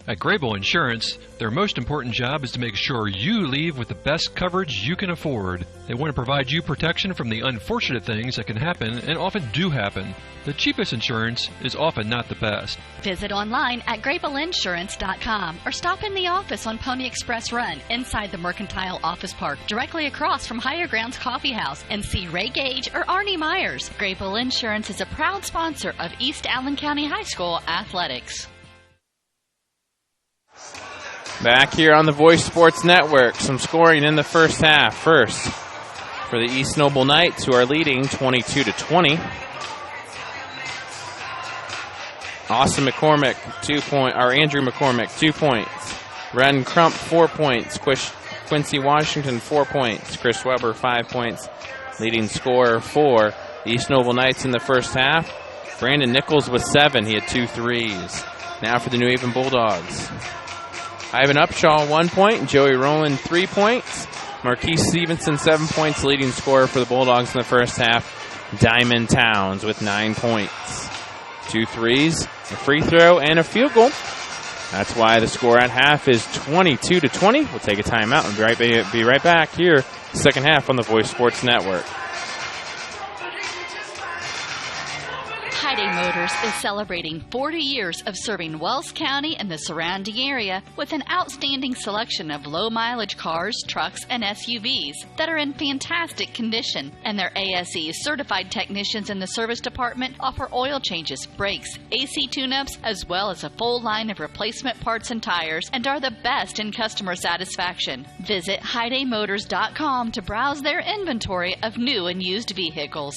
At Grable Insurance, their most important job is to make sure you leave with the best coverage you can afford. They want to provide you protection from the unfortunate things that can happen and often do happen. The cheapest insurance is often not the best. Visit online at GrableInsurance.com or stop in the office on Pony Express Run inside the Mercantile Office Park directly across from Higher Grounds Coffee House and see Ray Gage or Arnie Myers. Grable Insurance is a proud sponsor of East Allen County High School athletics. Back here on the Voice Sports Network, some scoring in the first half. First, for the East Noble Knights, who are leading 22-20. Andrew McCormick, 2 points. Ren Crump, 4 points. Quincy Washington, 4 points. Chris Weber, 5 points. Leading scorer for the East Noble Knights in the first half. Brandon Nichols with 7. He had 2 threes. Now for the New Haven Bulldogs. Ivan Upshaw, 1 point. Joey Rowland, 3 points. Marquise Stevenson, 7 points. Leading scorer for the Bulldogs in the first half. Diamond Towns with 9 points. 2 threes, a free throw, and a field goal. That's why the score at half is 22-20. We'll take a timeout and be right back here, second half on the Voice Sports Network. Hyundai Motors is celebrating 40 years of serving Wells County and the surrounding area with an outstanding selection of low-mileage cars, trucks, and SUVs that are in fantastic condition. And their ASE certified technicians in the service department offer oil changes, brakes, AC tune-ups, as well as a full line of replacement parts and tires, and are the best in customer satisfaction. Visit HyundaiMotors.com to browse their inventory of new and used vehicles.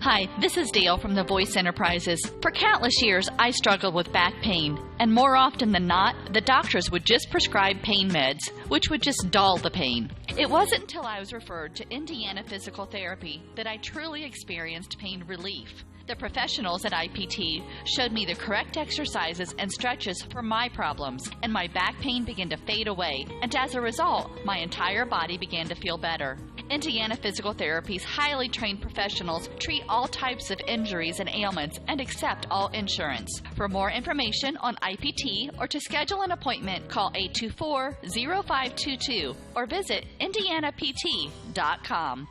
Hi, this is Dale from the Voice Enterprises. For countless years, I struggled with back pain, and more often than not, the doctors would just prescribe pain meds, which would just dull the pain. It wasn't until I was referred to Indiana Physical Therapy that I truly experienced pain relief. The professionals at IPT showed me the correct exercises and stretches for my problems, and my back pain began to fade away, and as a result, my entire body began to feel better. Indiana Physical Therapy's highly trained professionals treat all types of injuries and ailments and accept all insurance. For more information on IPT or to schedule an appointment, call 824-0522 or visit indianapt.com.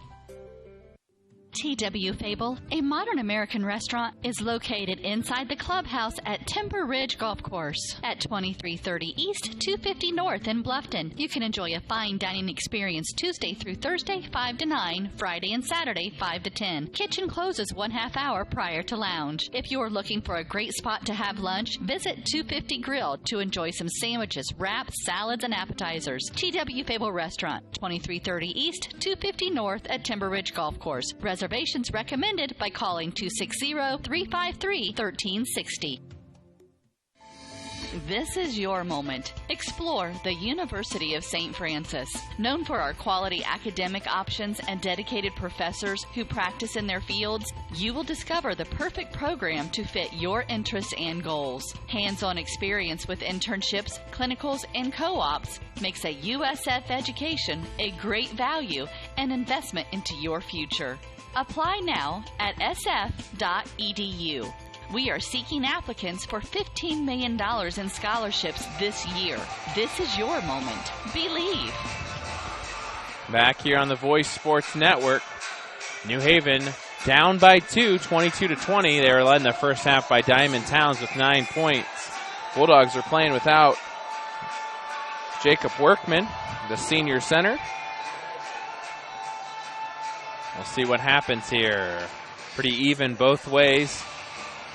T.W. Fable, a modern American restaurant, is located inside the clubhouse at Timber Ridge Golf Course at 2330 East, 250 North in Bluffton. You can enjoy a fine dining experience Tuesday through Thursday, 5 to 9, Friday and Saturday, 5 to 10. Kitchen closes 1/2 hour prior to lounge. If you're looking for a great spot to have lunch, visit 250 Grill to enjoy some sandwiches, wraps, salads, and appetizers. T.W. Fable Restaurant, 2330 East, 250 North at Timber Ridge Golf Course. Reservations recommended by calling 260-353-1360. This is your moment. Explore the University of St. Francis. Known for our quality academic options and dedicated professors who practice in their fields, you will discover the perfect program to fit your interests and goals. Hands-on experience with internships, clinicals, and co-ops makes a USF education a great value and investment into your future. Apply now at sf.edu. We are seeking applicants for $15 million in scholarships this year. This is your moment. Believe. Back here on the Voice Sports Network, New Haven down by 2, 22-20. They were led in the first half by Diamond Towns with 9 points. Bulldogs are playing without Jacob Workman, the senior center. We'll see what happens here. Pretty even both ways.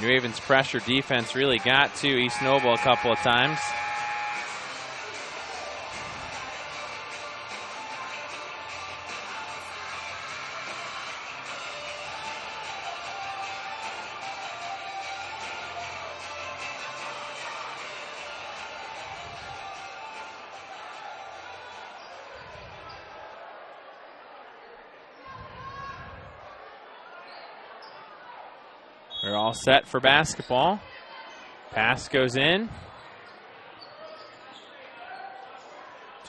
New Haven's pressure defense really got to East Noble a couple of times. They're all set for basketball. Pass goes in.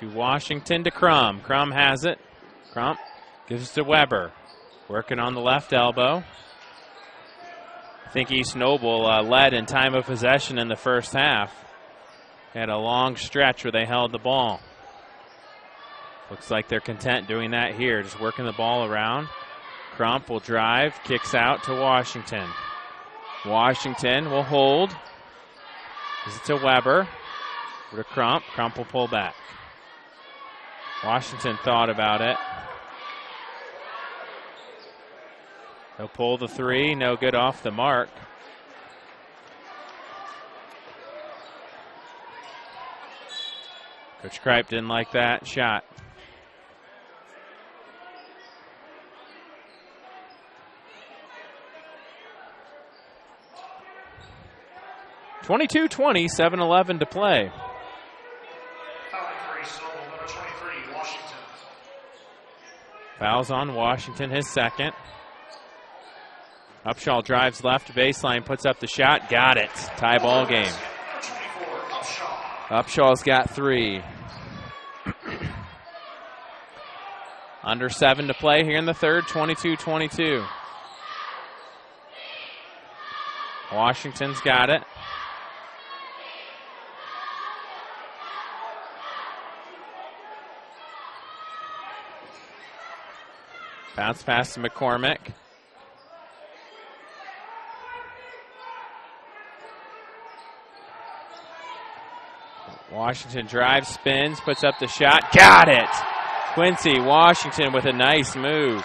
To Washington to Crum. Crum has it. Crum gives it to Weber. Working on the left elbow. I think East Noble led in time of possession in the first half. Had a long stretch where they held the ball. Looks like they're content doing that here, just working the ball around. Crump will drive, kicks out to Washington. Washington will hold. Gives it to Weber. To Crump. Crump will pull back. Washington thought about it. He'll pull the three, no good off the mark. Coach Kripe didn't like that shot. (22-20), 7:11 to play. Fouls on Washington, his second. Upshaw drives left baseline, puts up the shot, got it. Tie ball game. Upshaw's got 3. Under 7 to play here in the third, 22-22. Washington's got it. Bounce pass to McCormick. Washington drives, spins, puts up the shot. Got it! Quincy Washington with a nice move.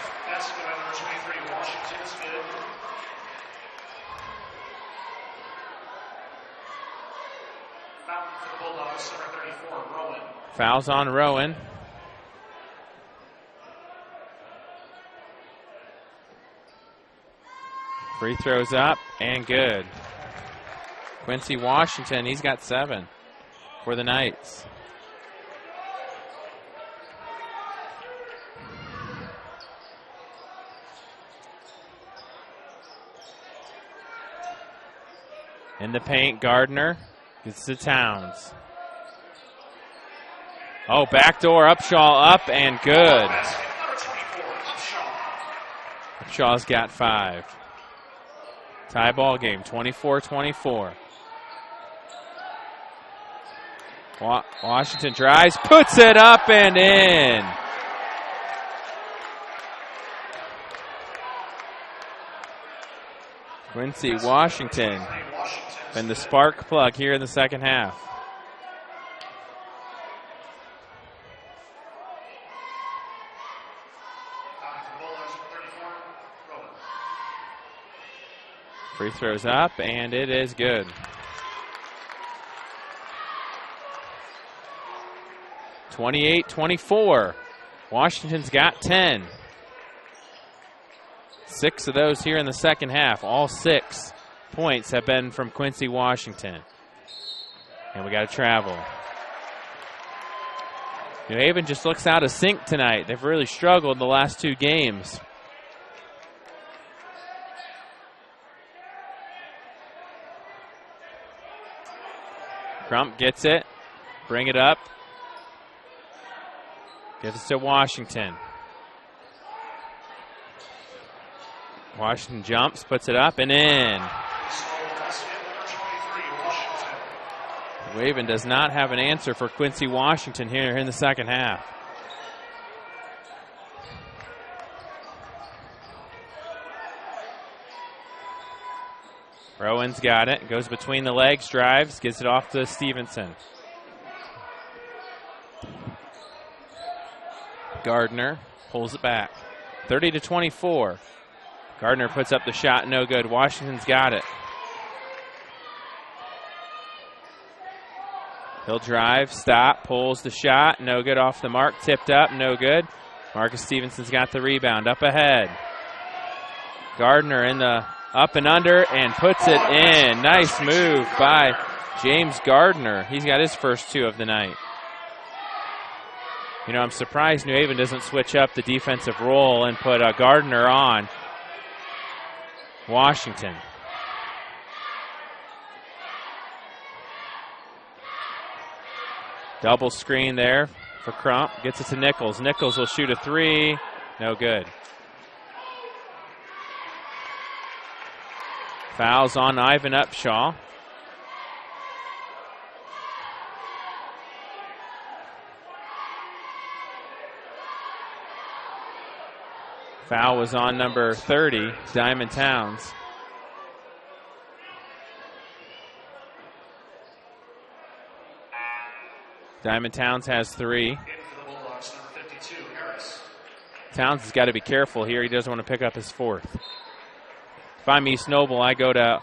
Fouls on Rowan. Free throws up and good. Quincy Washington, he's got 7 for the Knights. In the paint, Gardner gets to Towns. Oh, backdoor Upshaw up and good. Upshaw's got 5. Tie ball game, 24-24. Washington drives, puts it up and in. Quincy Washington been the spark plug here in the second half. Free throws up, and it is good. (28-24). Washington's got 10. 6 of those here in the second half. All 6 points have been from Quincy Washington. And we got to travel. New Haven just looks out of sync tonight. They've really struggled the last 2 games. Crump gets it. Bring it up. Gives it to Washington. Washington jumps, puts it up and in. Haven does not have an answer for Quincy Washington here in the second half. Rowan's got it. Goes between the legs, drives, gets it off to Stevenson. Gardner pulls it back. 30-24. Gardner puts up the shot, no good. Washington's got it. He'll drive, stop, pulls the shot, no good off the mark, tipped up, no good. Marcus Stevenson's got the rebound, up ahead. Gardner in the up and under and puts it in. Nice move by James Gardner. He's got his first 2 of the night. You know, I'm surprised New Haven doesn't switch up the defensive role and put Gardner on Washington. Double screen there for Crump. Gets it to Nichols. Nichols will shoot a three. No good. Fouls on Ivan Upshaw. Foul was on number 30, Diamond Towns. Diamond Towns has 3. Towns has got to be careful here. He doesn't want to pick up his 4th. If I'm East Noble, I go to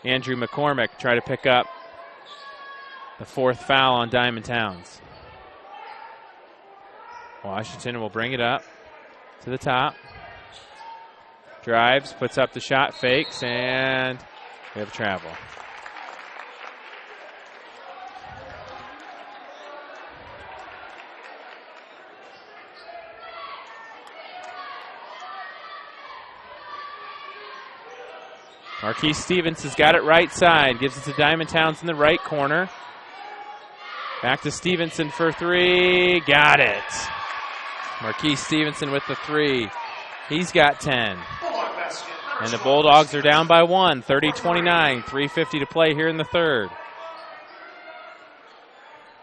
Andrew McCormick, try to pick up the 4th foul on Diamond Towns. Washington will bring it up to the top. Drives, puts up the shot, fakes, and we have travel. Marquise Stevens has got it right side. Gives it to Diamond Towns in the right corner. Back to Stevenson for 3. Got it. Marquise Stevenson with the 3. He's got 10. And the Bulldogs are down by 1, 30-29. 3:50 to play here in the third.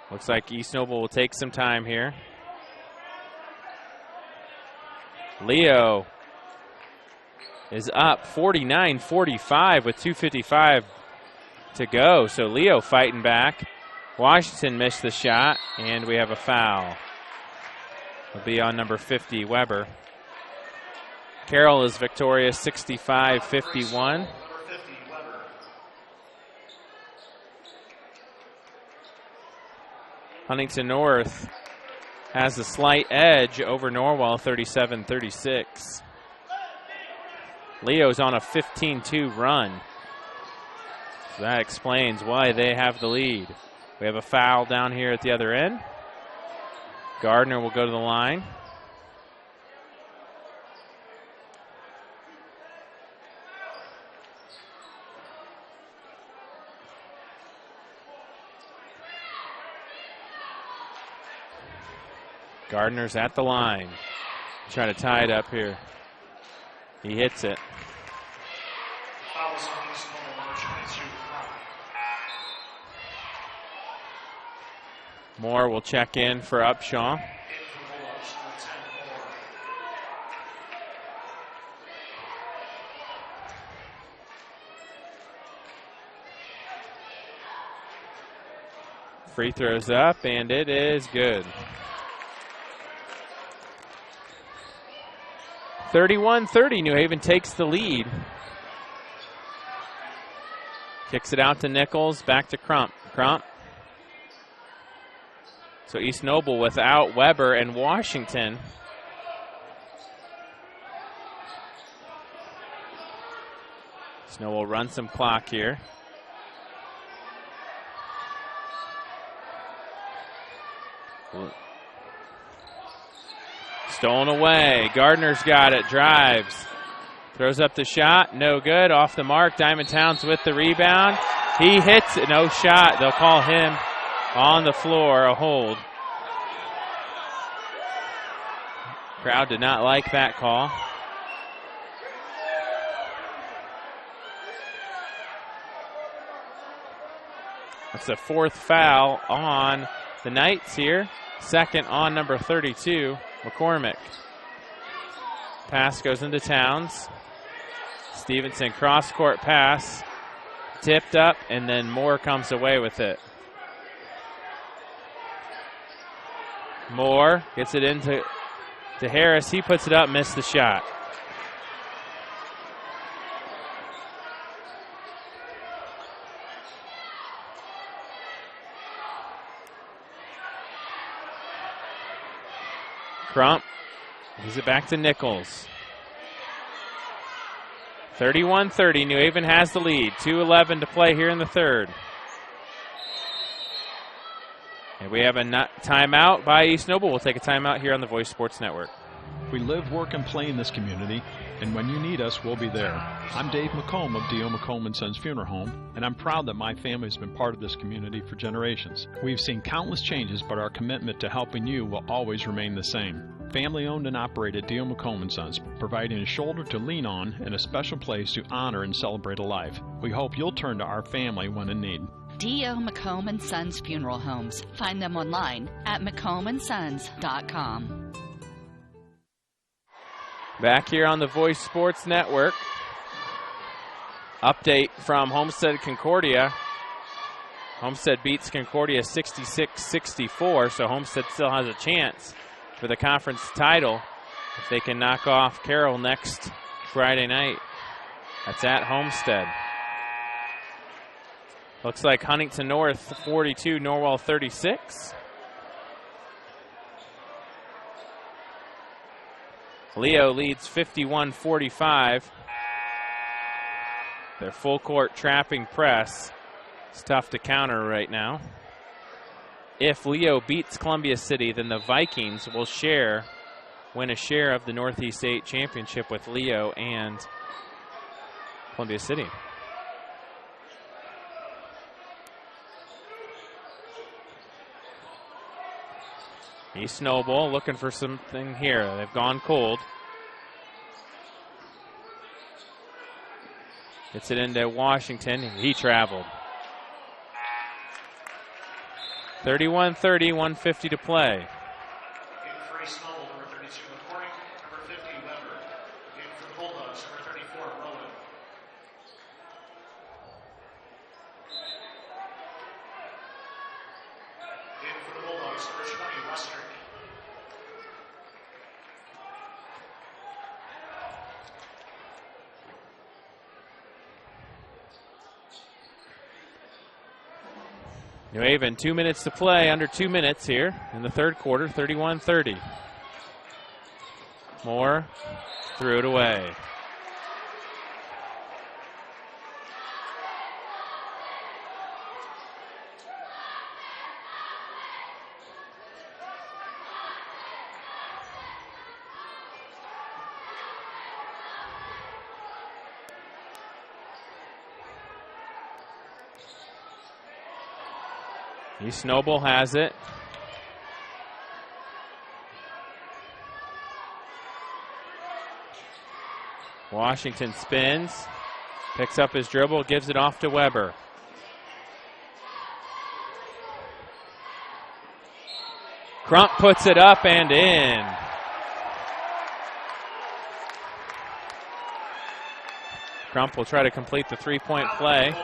Looks like East Noble will take some time here. Leo is up 49-45 with 2:55 to go. So Leo fighting back. Washington missed the shot, and we have a foul. It'll be on number 50, Weber. Carroll is victorious 65-51. Huntington North has a slight edge over Norwell 37-36. Leo's on a 15-2 run. So that explains why they have the lead. We have a foul down here at the other end. Gardner will go to the line. Gardner's at the line. Trying to tie it up here. He hits it. Moore will check in for Upshaw. Free throws up, and it is good. 31-30, New Haven takes the lead. Kicks it out to Nichols, back to Crump. Crump. So East Noble without Weber and Washington. Snow will run some clock here. Stolen away. Gardner's got it. Drives. Throws up the shot. No good. Off the mark. Diamond Towns with the rebound. He hits it. No shot. They'll call him on the floor. A hold. Crowd did not like that call. That's the 4th foul on the Knights here. 2nd on number 32. McCormick. Pass goes into Towns. Stevenson cross-court pass. Tipped up, and then Moore comes away with it. Moore gets it into Harris. He puts it up, missed the shot. Crump gives it back to Nichols. 31-30, New Haven has the lead. 2:11 to play here in the third. And we have a timeout by East Noble. We'll take a timeout here on the Voice Sports Network. We live, work, and play in this community, and when you need us, we'll be there. I'm Dave McComb of D.O. McComb & Sons Funeral Home, and I'm proud that my family has been part of this community for generations. We've seen countless changes, but our commitment to helping you will always remain the same. Family-owned and operated D.O. McComb & Sons, providing a shoulder to lean on and a special place to honor and celebrate a life. We hope you'll turn to our family when in need. D.O. McComb & Sons Funeral Homes. Find them online at McCombandSons.com. Back here on the Voice Sports Network. Update from Homestead Concordia. Homestead beats Concordia 66-64, so Homestead still has a chance for the conference title if they can knock off Carroll next Friday night. That's at Homestead. Looks like Huntington North 42, Norwell 36. Leo leads 51-45. Their full court trapping press is tough to counter right now. If Leo beats Columbia City, then the Vikings will win a share of the Northeast 8 championship with Leo and Columbia City. East Noble looking for something here. They've gone cold. Gets it into Washington. He traveled. 31-30, 1:50 to play. Game for East Noble, number 32, McCormick, number 50, Weber. Game for the Bulldogs, number 34, Rowan. Game for the Bulldogs, number 20, Western. New Haven, 2 minutes to play, under 2 minutes here in the third quarter, 31-30. Moore threw it away. East Noble has it. Washington spins, picks up his dribble, gives it off to Weber. Crump puts it up and in. Crump will try to complete the three-point play.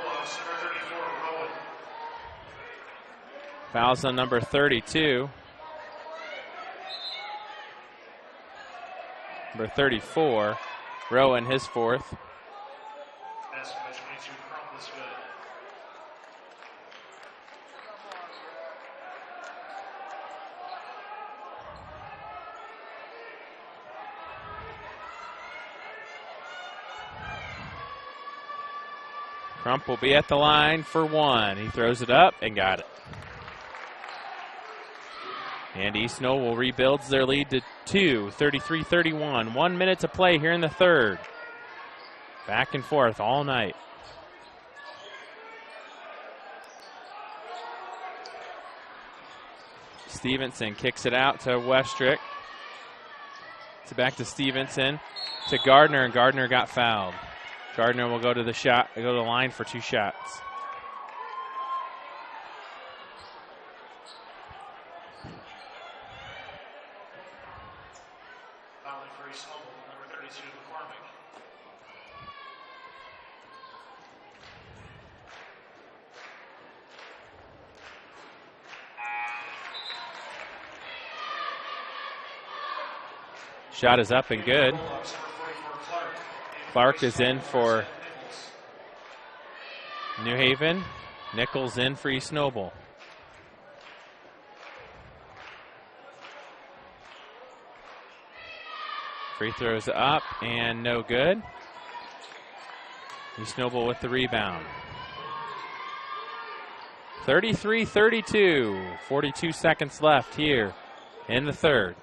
Fouls on number 32. Number 34, Rowan, his fourth. That's by 22, Crump is good. Crump will be at the line for one. He throws it up and got it. And East Noble rebuilds their lead to 2, 33-31. 1 minute to play here in the third. Back and forth all night. Stevenson kicks it out to Westrick. It's back to Stevenson, to Gardner, and Gardner got fouled. Gardner will go to the line for 2 shots. Fouling for East Noble, number 32, McCormick. Shot is up and good. Clark is in for New Haven. Nichols in for East Noble. Free throws up and no good. East Noble with the rebound. 33-32. 42 seconds left here in the third.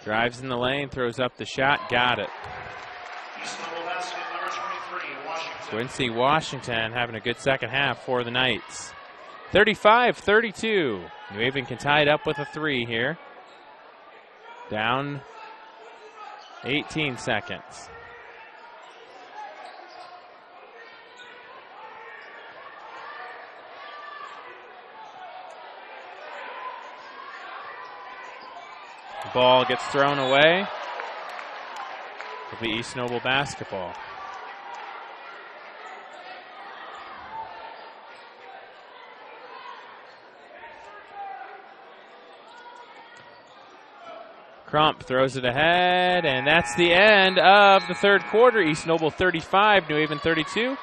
Drives in the lane, throws up the shot, got it. East Noble basket number 23, Washington. Quincy Washington having a good second half for the Knights. 35-32. New Haven can tie it up with a 3 here. Down 18 seconds. The ball gets thrown away. It'll be East Noble basketball. Crump throws it ahead, and that's the end of the third quarter. East Noble 35, New Haven 32.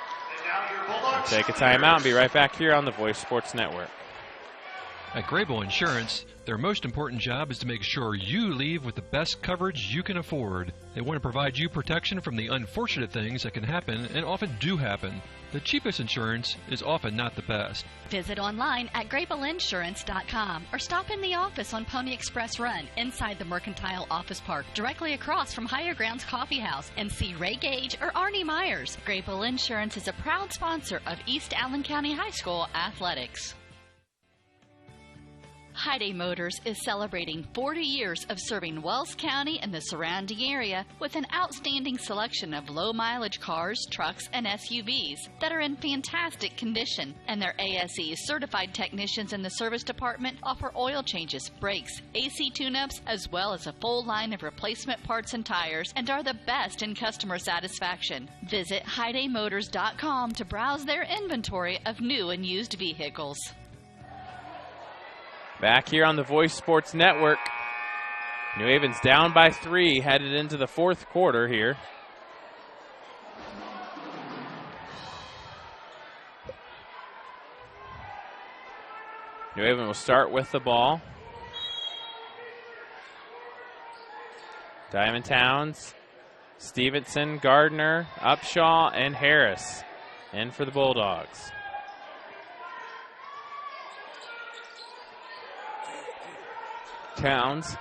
Take a timeout and be right back here on the Voice Sports Network. At Grable Insurance, their most important job is to make sure you leave with the best coverage you can afford. They want to provide you protection from the unfortunate things that can happen and often do happen. The cheapest insurance is often not the best. Visit online at GrableInsurance.com or stop in the office on Pony Express Run inside the Mercantile Office Park directly across from Higher Grounds Coffee House and see Ray Gage or Arnie Myers. Grable Insurance is a proud sponsor of East Allen County High School athletics. Hyundai Motors is celebrating 40 years of serving Wells County and the surrounding area with an outstanding selection of low-mileage cars, trucks, and SUVs that are in fantastic condition. And their ASE certified technicians in the service department offer oil changes, brakes, AC tune-ups, as well as a full line of replacement parts and tires, and are the best in customer satisfaction. Visit HyundaiMotors.com to browse their inventory of new and used vehicles. Back here on the Voice Sports Network. New Haven's down by 3, headed into the fourth quarter here. New Haven will start with the ball. Diamond Towns, Stevenson, Gardner, Upshaw, and Harris in for the Bulldogs. Towns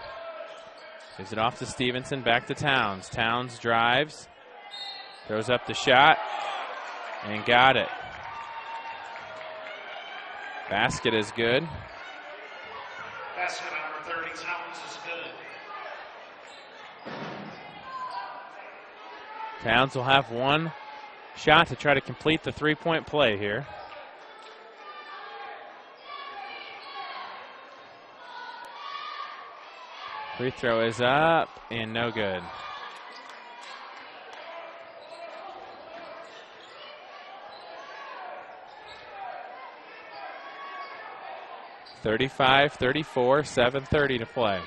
gives it off to Stevenson, back to Towns. Towns drives, throws up the shot, and got it. Basket is good. Basket number 30, Towns is good. Towns will have one shot to try to complete the three-point play here. Free throw is up and no good. (35-34), 7:30 to play.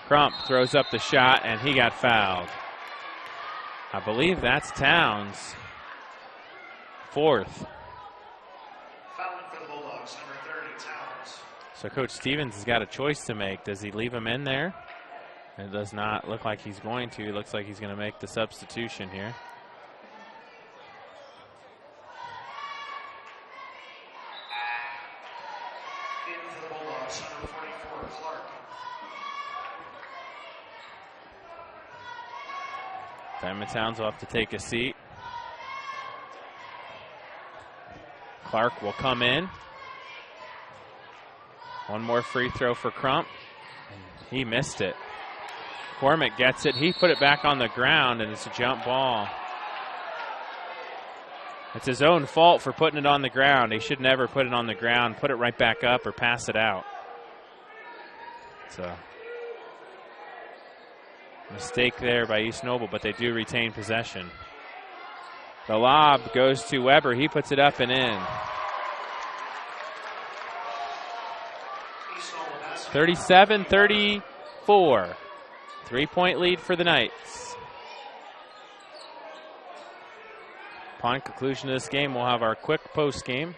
Crump throws up the shot and he got fouled. I believe that's Towns. Fourth. Fouling for the Bulldogs, number 30, Towns. So Coach Stevens has got a choice to make. Does he leave him in there? It does not look like he's going to. It looks like he's going to make the substitution here. In for the Bulldogs, number 44, Clark. Diamond Towns will have to take a seat. Clark will come in. One more free throw for Crump. He missed it. Cormick gets it. He put it back on the ground, and it's a jump ball. It's his own fault for putting it on the ground. He should never put it on the ground, put it right back up, or pass it out. So. Mistake there by East Noble, but they do retain possession. The lob goes to Weber. He puts it up and in. 37-34. 3-point lead for the Knights. Upon conclusion of this game, we'll have our quick post game.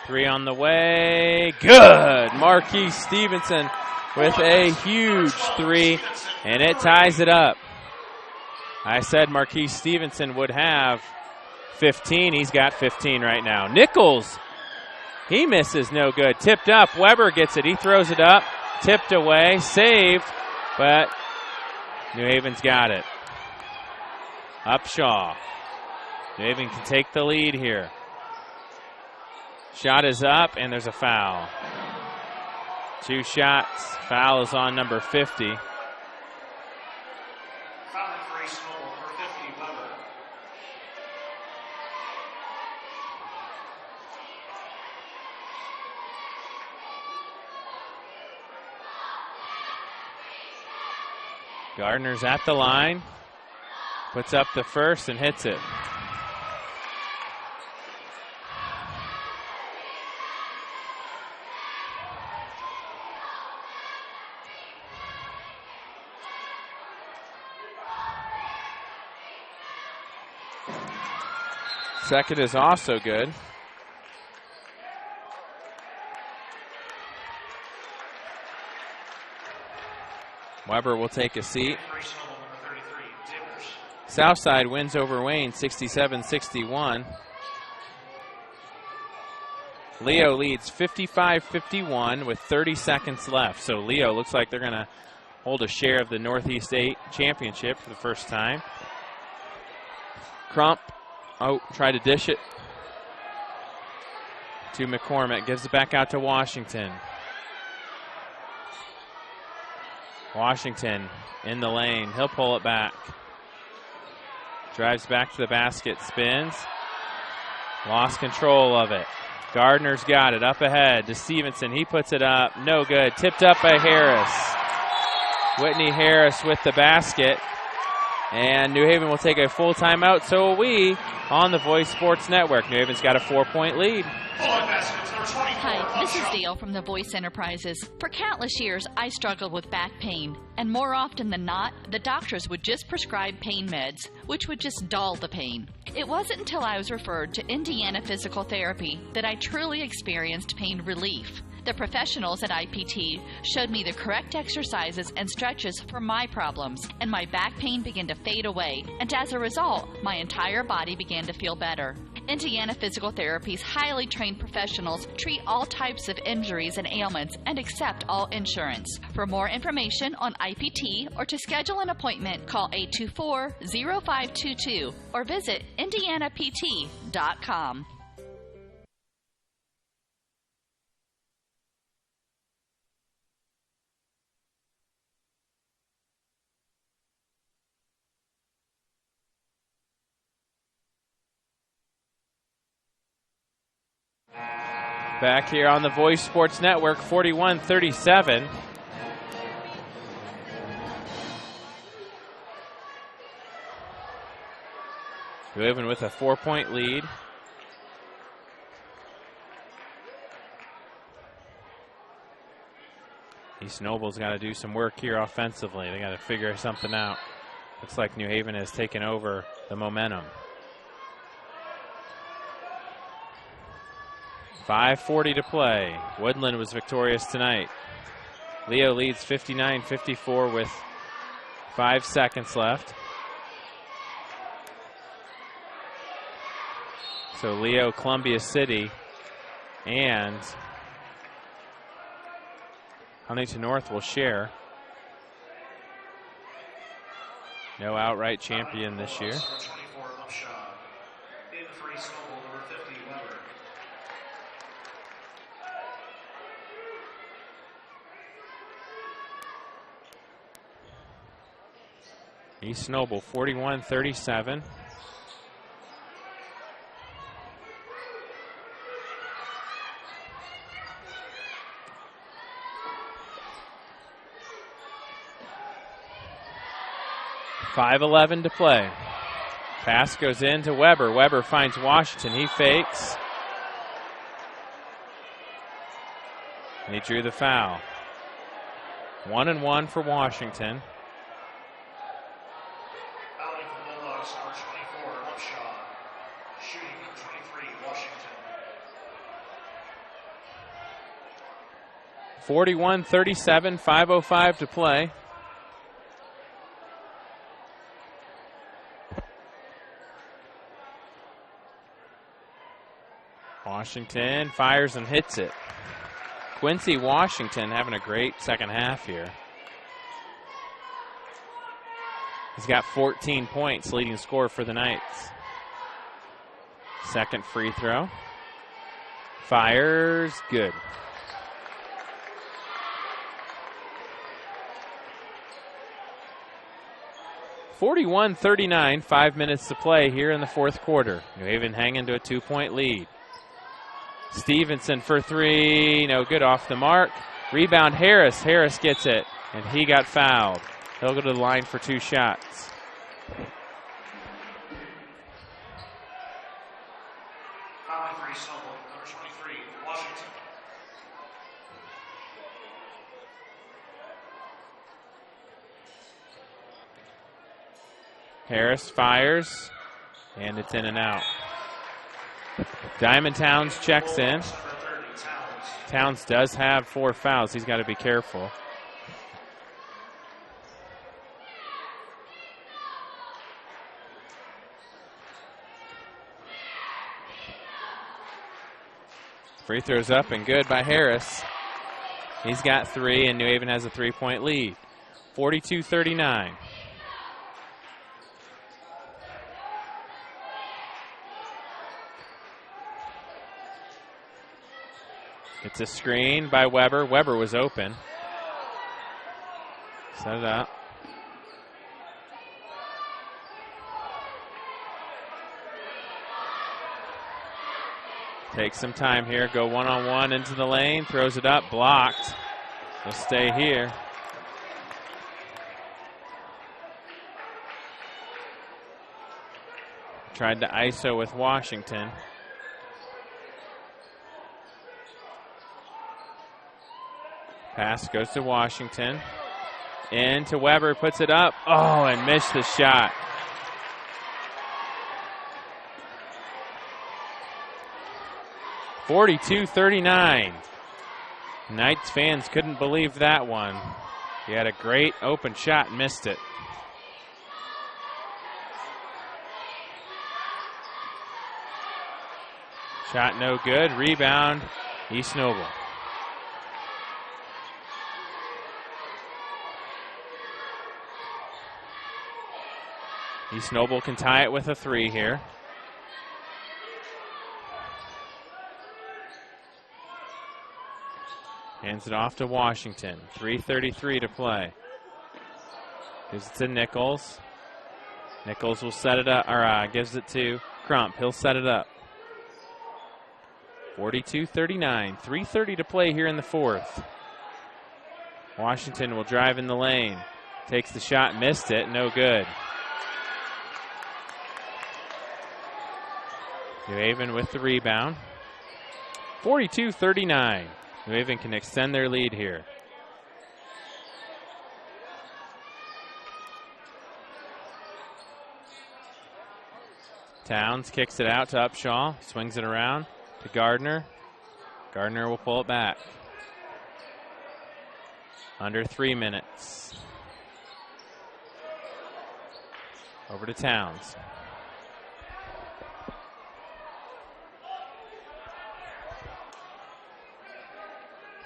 3 on the way. Good. Marquise Stevenson with a huge three, and it ties it up. I said Marquise Stevenson would have 15. He's got 15 right now. Nichols, he misses, no good. Tipped up. Weber gets it. He throws it up. Tipped away. Saved, but New Haven's got it. Upshaw. New Haven can take the lead here. Shot is up, and there's a foul. 2 shots. Foul is on number 50. Gardner's at the line, puts up the first and hits it. Second is also good. Weber will take a seat. Southside wins over Wayne 67-61. Leo leads 55-51 with 30 seconds left. So Leo looks like they're going to hold a share of the Northeast 8 championship for the first time. Crump, tried to dish it to McCormick. Gives it back out to Washington. Washington in the lane. He'll pull it back. Drives back to the basket. Spins. Lost control of it. Gardner's got it. Up ahead to Stevenson. He puts it up. No good. Tipped up by Harris. Whitney Harris with the basket. And New Haven will take a full timeout. So will we on the Voice Sports Network. New Haven's got a 4-point lead. Hi, this is Dale from the Voice Enterprises. For countless years, I struggled with back pain, and more often than not, the doctors would just prescribe pain meds, which would just dull the pain. It wasn't until I was referred to Indiana Physical Therapy that I truly experienced pain relief. The professionals at IPT showed me the correct exercises and stretches for my problems, and my back pain began to fade away, and as a result, my entire body began to feel better. Indiana Physical Therapy's highly trained professionals treat all types of injuries and ailments and accept all insurance. For more information on IPT or to schedule an appointment, call 824-0522 or visit indianapt.com. Back here on the Voice Sports Network, 41-37. New Haven with a 4-point lead. East Noble's got to do some work here offensively. They got to figure something out. Looks like New Haven has taken over the momentum. 5:40 to play. Woodland was victorious tonight. Leo leads 59-54 with 5 seconds left. So Leo, Columbia City, and Huntington North will share. No outright champion this year. East Noble 41-37. .5:11 to play. Pass goes in to Weber. Weber finds Washington. He fakes. And he drew the foul. 1-1 for Washington. 41-37, 5:05 to play. Washington fires and hits it. Quincy Washington having a great second half here. He's got 14 points, leading scorer for the Knights. Second free throw. Fires, good. (41-39), 5 minutes to play here in the fourth quarter. New Haven hanging to a 2-point lead. Stevenson for three, no good, off the mark. Rebound Harris. Harris gets it, and he got fouled. He'll go to the line for 2 shots. Fouling for East Noble, number 23, Washington. Harris fires, and it's in and out. Diamond Towns checks in. Towns does have 4 fouls. He's got to be careful. Free throws up and good by Harris. He's got 3, and New Haven has a 3-point lead. 42-39. It's a screen by Weber. Weber was open. Set it up. Takes some time here. Go one-on-one into the lane. Throws it up. Blocked. Will stay here. Tried to ISO with Washington. Pass goes to Washington. In to Weber, puts it up. Oh, and missed the shot. (42-39). Knights fans couldn't believe that one. He had a great open shot and missed it. Shot no good. Rebound, East Noble. East Noble can tie it with a 3 here. Hands it off to Washington. 3:33 to play. Gives it to Nichols. Nichols will set it up, or gives it to Crump. He'll set it up. 42-39. 3:30 to play here in the fourth. Washington will drive in the lane. Takes the shot, missed it, no good. New Haven with the rebound. 42-39. New Haven can extend their lead here. Towns kicks it out to Upshaw. Swings it around to Gardner. Gardner will pull it back. Under 3 minutes. Over to Towns.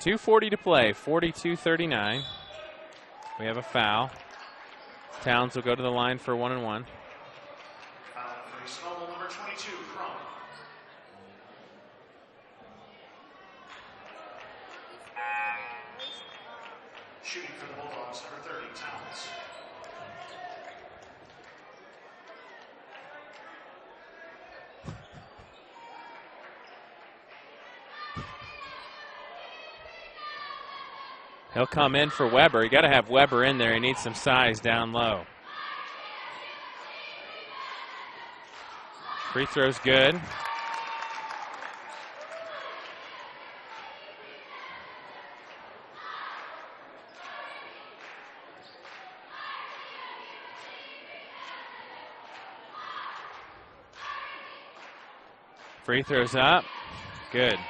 .240 to play, 42-39. We have a foul. Towns will go to the line for 1-and-1. Foul for East Noble, number 22, Crump. Shooting for the Bulldogs, number 30, Towns. He'll come in for Weber. You got to have Weber in there. He needs some size down low. Free throw's good. Free throws up. Good.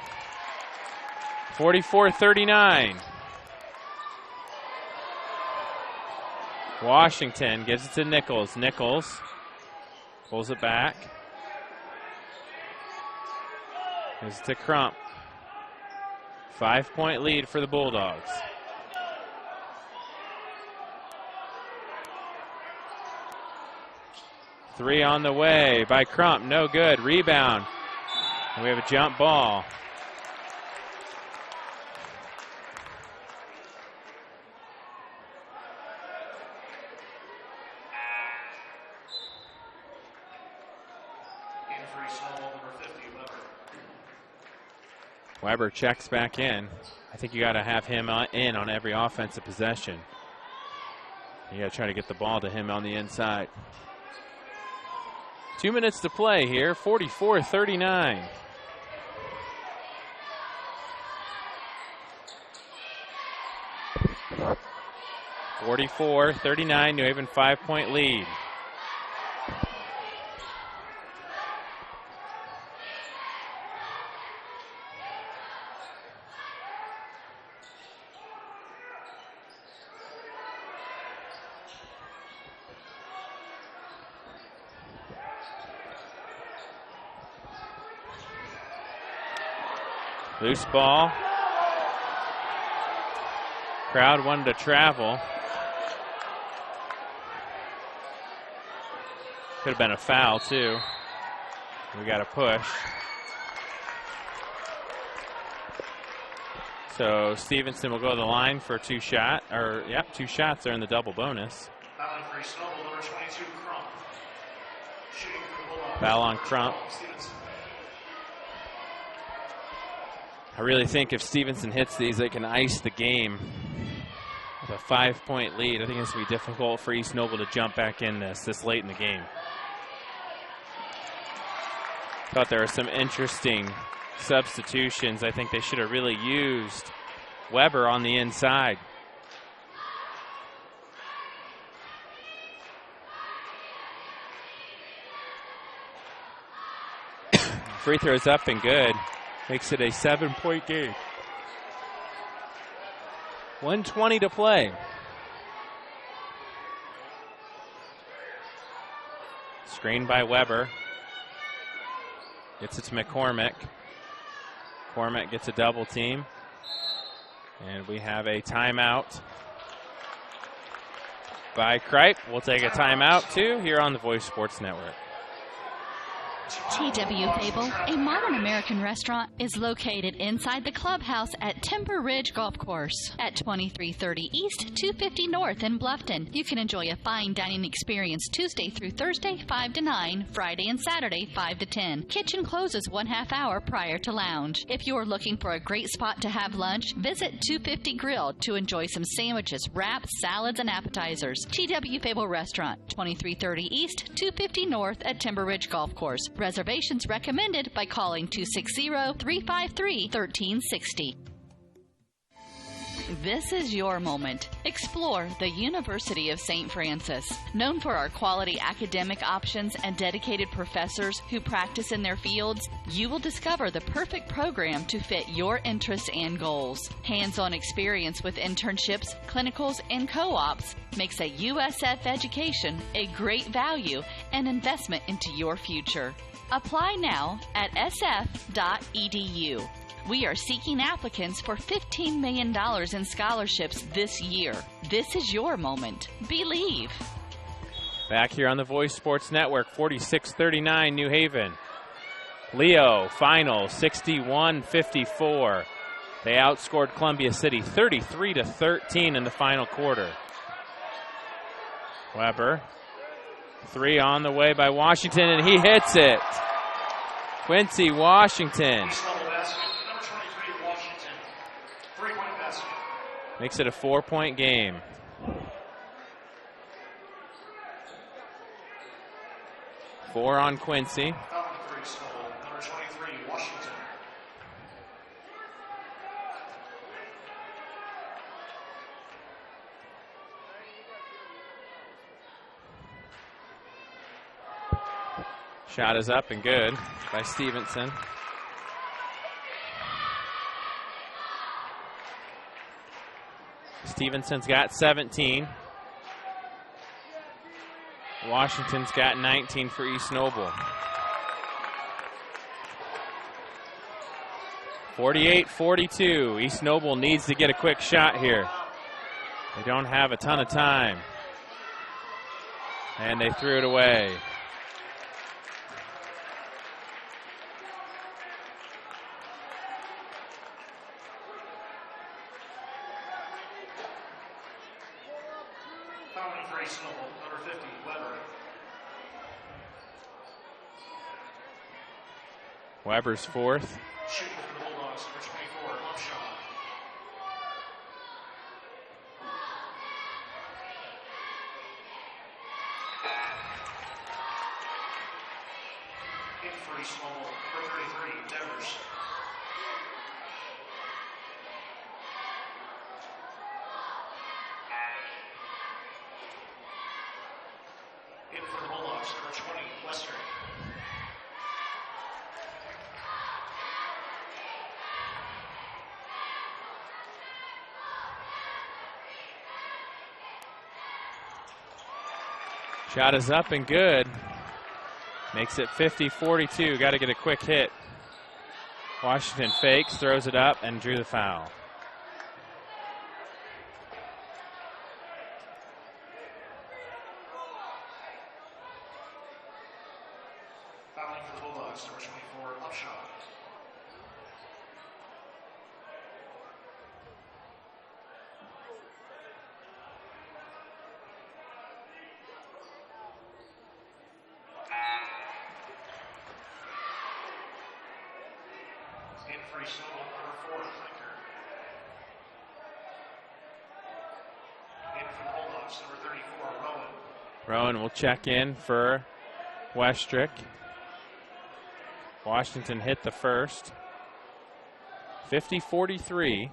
44-39. Washington gives it to Nichols. Nichols pulls it back. Gives it to Crump. 5-point lead for the Bulldogs. Three on the way by Crump. No good. Rebound. And we have a jump ball. Weber checks back in. I think you got to have him in on every offensive possession. You got to try to get the ball to him on the inside. 2 minutes to play here, 44-39. (44-39), New Haven 5-point lead. Loose ball. Crowd wanted to travel. Could have been a foul too. We got a push. So Stevenson will go to the line for two shots. They're in the double bonus. Foul on Crump. I really think if Stevenson hits these, they can ice the game. With a 5-point lead, I think it's going to be difficult for East Noble to jump back in this late in the game. Thought there were some interesting substitutions. I think they should have really used Weber on the inside. Free throws up and good. Makes it a 7-point game. 1:20 to play. Screened by Weber. Gets it to McCormick. McCormick gets a double team. And we have a timeout by Kripe. We'll take a timeout too here on the Voice Sports Network. T.W. Fable, a modern American restaurant, is located inside the clubhouse at Timber Ridge Golf Course at 2330 East, 250 North in Bluffton. You can enjoy a fine dining experience Tuesday through Thursday, 5 to 9, Friday and Saturday, 5 to 10. Kitchen closes 1/2 hour prior to lounge. If you're looking for a great spot to have lunch, visit 250 Grill to enjoy some sandwiches, wraps, salads, and appetizers. T.W. Fable Restaurant, 2330 East, 250 North at Timber Ridge Golf Course. Reservations recommended by calling 260-353-1360. This is your moment. Explore the University of St. Francis. Known for our quality academic options and dedicated professors who practice in their fields, you will discover the perfect program to fit your interests and goals. Hands-on experience with internships, clinicals, and co-ops makes a USF education a great value and investment into your future. Apply now at sf.edu. We are seeking applicants for $15 million in scholarships this year. This is your moment. Believe. Back here on the Voice Sports Network, 46-39 New Haven. Leo, final 61-54. They outscored Columbia City 33-13 in the final quarter. Weber, three on the way by Washington, and he hits it. Quincy Washington. Makes it a 4-point game. Four on Quincy. Shot is up and good by Stevenson. Stevenson's got 17. Washington's got 19 for East Noble. 48-42. East Noble needs to get a quick shot here. They don't have a ton of time. And they threw it away. Fouling for East Noble, number 50, Weber. Weber's fourth. Shooting for the Bulldogs, number 24, Upshaw. In for East Noble, number 33, Devers. In for the Bulldogs, number 20, Western. Shot is up and good. Makes it 50-42. Got to get a quick hit. Washington fakes, throws it up, and drew the foul. Fouling for the Bulldogs, number 24, Upshaw. In for East Noble, number 4, Clinker. In for the Bulldogs, number 34, Rowan. Rowan will check in for Westrick. Washington hit the first. 50-43.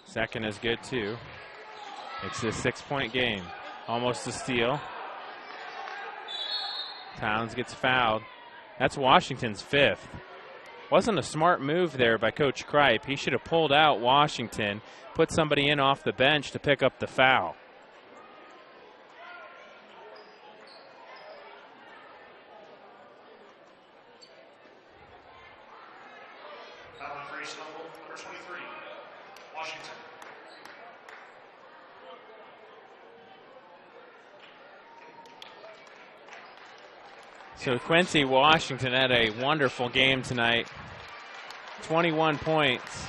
Second is good too. It's a 6-point game. Almost a steal. Towns gets fouled. That's Washington's fifth. Wasn't a smart move there by Coach Kripe. He should have pulled out Washington, put somebody in off the bench to pick up the foul. Fouling for East Noble, number 23, Washington. So Quincy Washington had a wonderful game tonight. 21 points.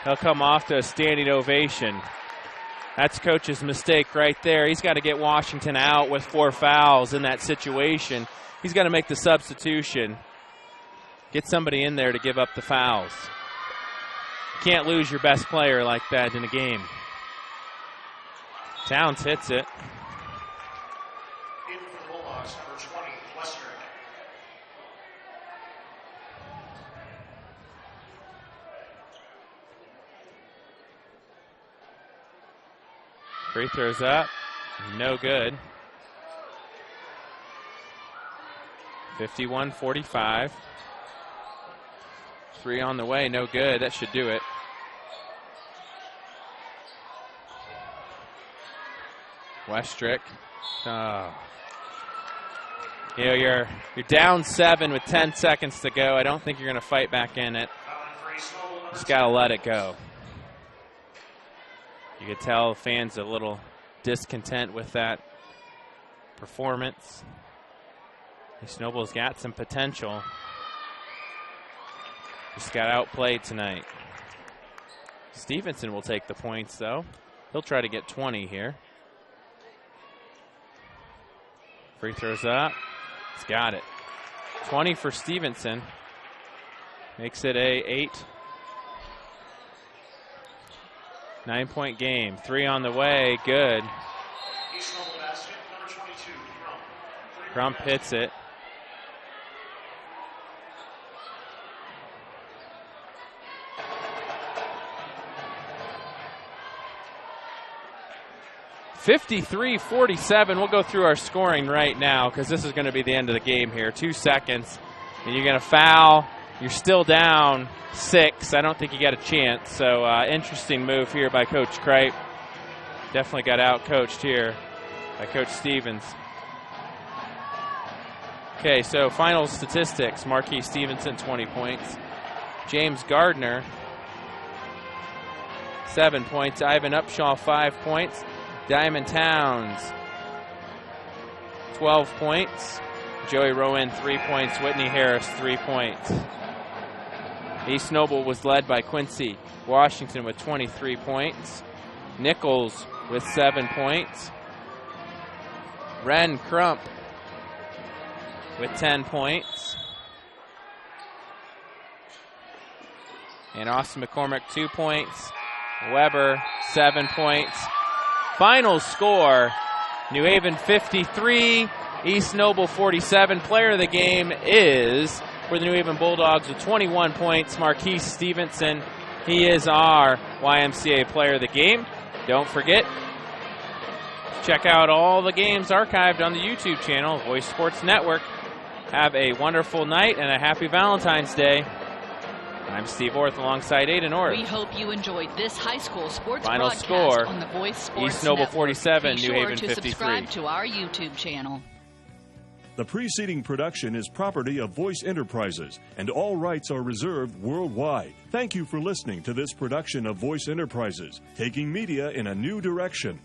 He'll come off to a standing ovation. That's Coach's mistake right there. He's got to get Washington out with 4 fouls in that situation. He's got to make the substitution. Get somebody in there to give up the fouls. You can't lose your best player like that in a game. Towns hits it. In for the Bulldogs, number 20, Western. Free throws up. No good. 51-45. 3 on the way. No good. That should do it. Westrick. Oh. You know, you're down 7 with 10 seconds to go. I don't think you're going to fight back in it. Just got to let it go. You could tell fans a little discontent with that performance. East Noble's got some potential. Just got outplayed tonight. Stevenson will take the points, though. He'll try to get 20 here. Free throws up. He's got it. 20 for Stevenson. Makes it a 9-point game. 3 on the way. Good. East Noble basket, number 22, Crump hits it. (53-47). We'll go through our scoring right now because this is going to be the end of the game here. 2 seconds, and you're going to foul. You're still down 6. I don't think you got a chance. So interesting move here by Coach Kripe. definitely got out-coached here by Coach Stevens. Okay, so final statistics. Marquis Stevenson, 20 points. James Gardner, 7 points. Ivan Upshaw, 5 points. Diamond Towns, 12 points. Joey Rowan, 3 points. Whitney Harris, 3 points. East Noble was led by Quincy Washington with 23 points. Nichols with 7 points. Ren Crump with 10 points. And Austin McCormick, 2 points. Weber, 7 points. Final score, New Haven 53, East Noble 47. Player of the game is, for the New Haven Bulldogs with 21 points, Marquis Stevenson. He is our YMCA player of the game. Don't forget, check out all the games archived on the YouTube channel, Voice Sports Network. Have a wonderful night and a happy Valentine's Day. I'm Steve Orth alongside Aiden Orth. We hope you enjoyed this high school sports Final broadcast score, on the Voice Sports East Noble Network. 47, Be New sure Haven to 53. subscribe to our YouTube channel. The preceding production is property of Voice Enterprises, and all rights are reserved worldwide. Thank you for listening to this production of Voice Enterprises, taking media in a new direction.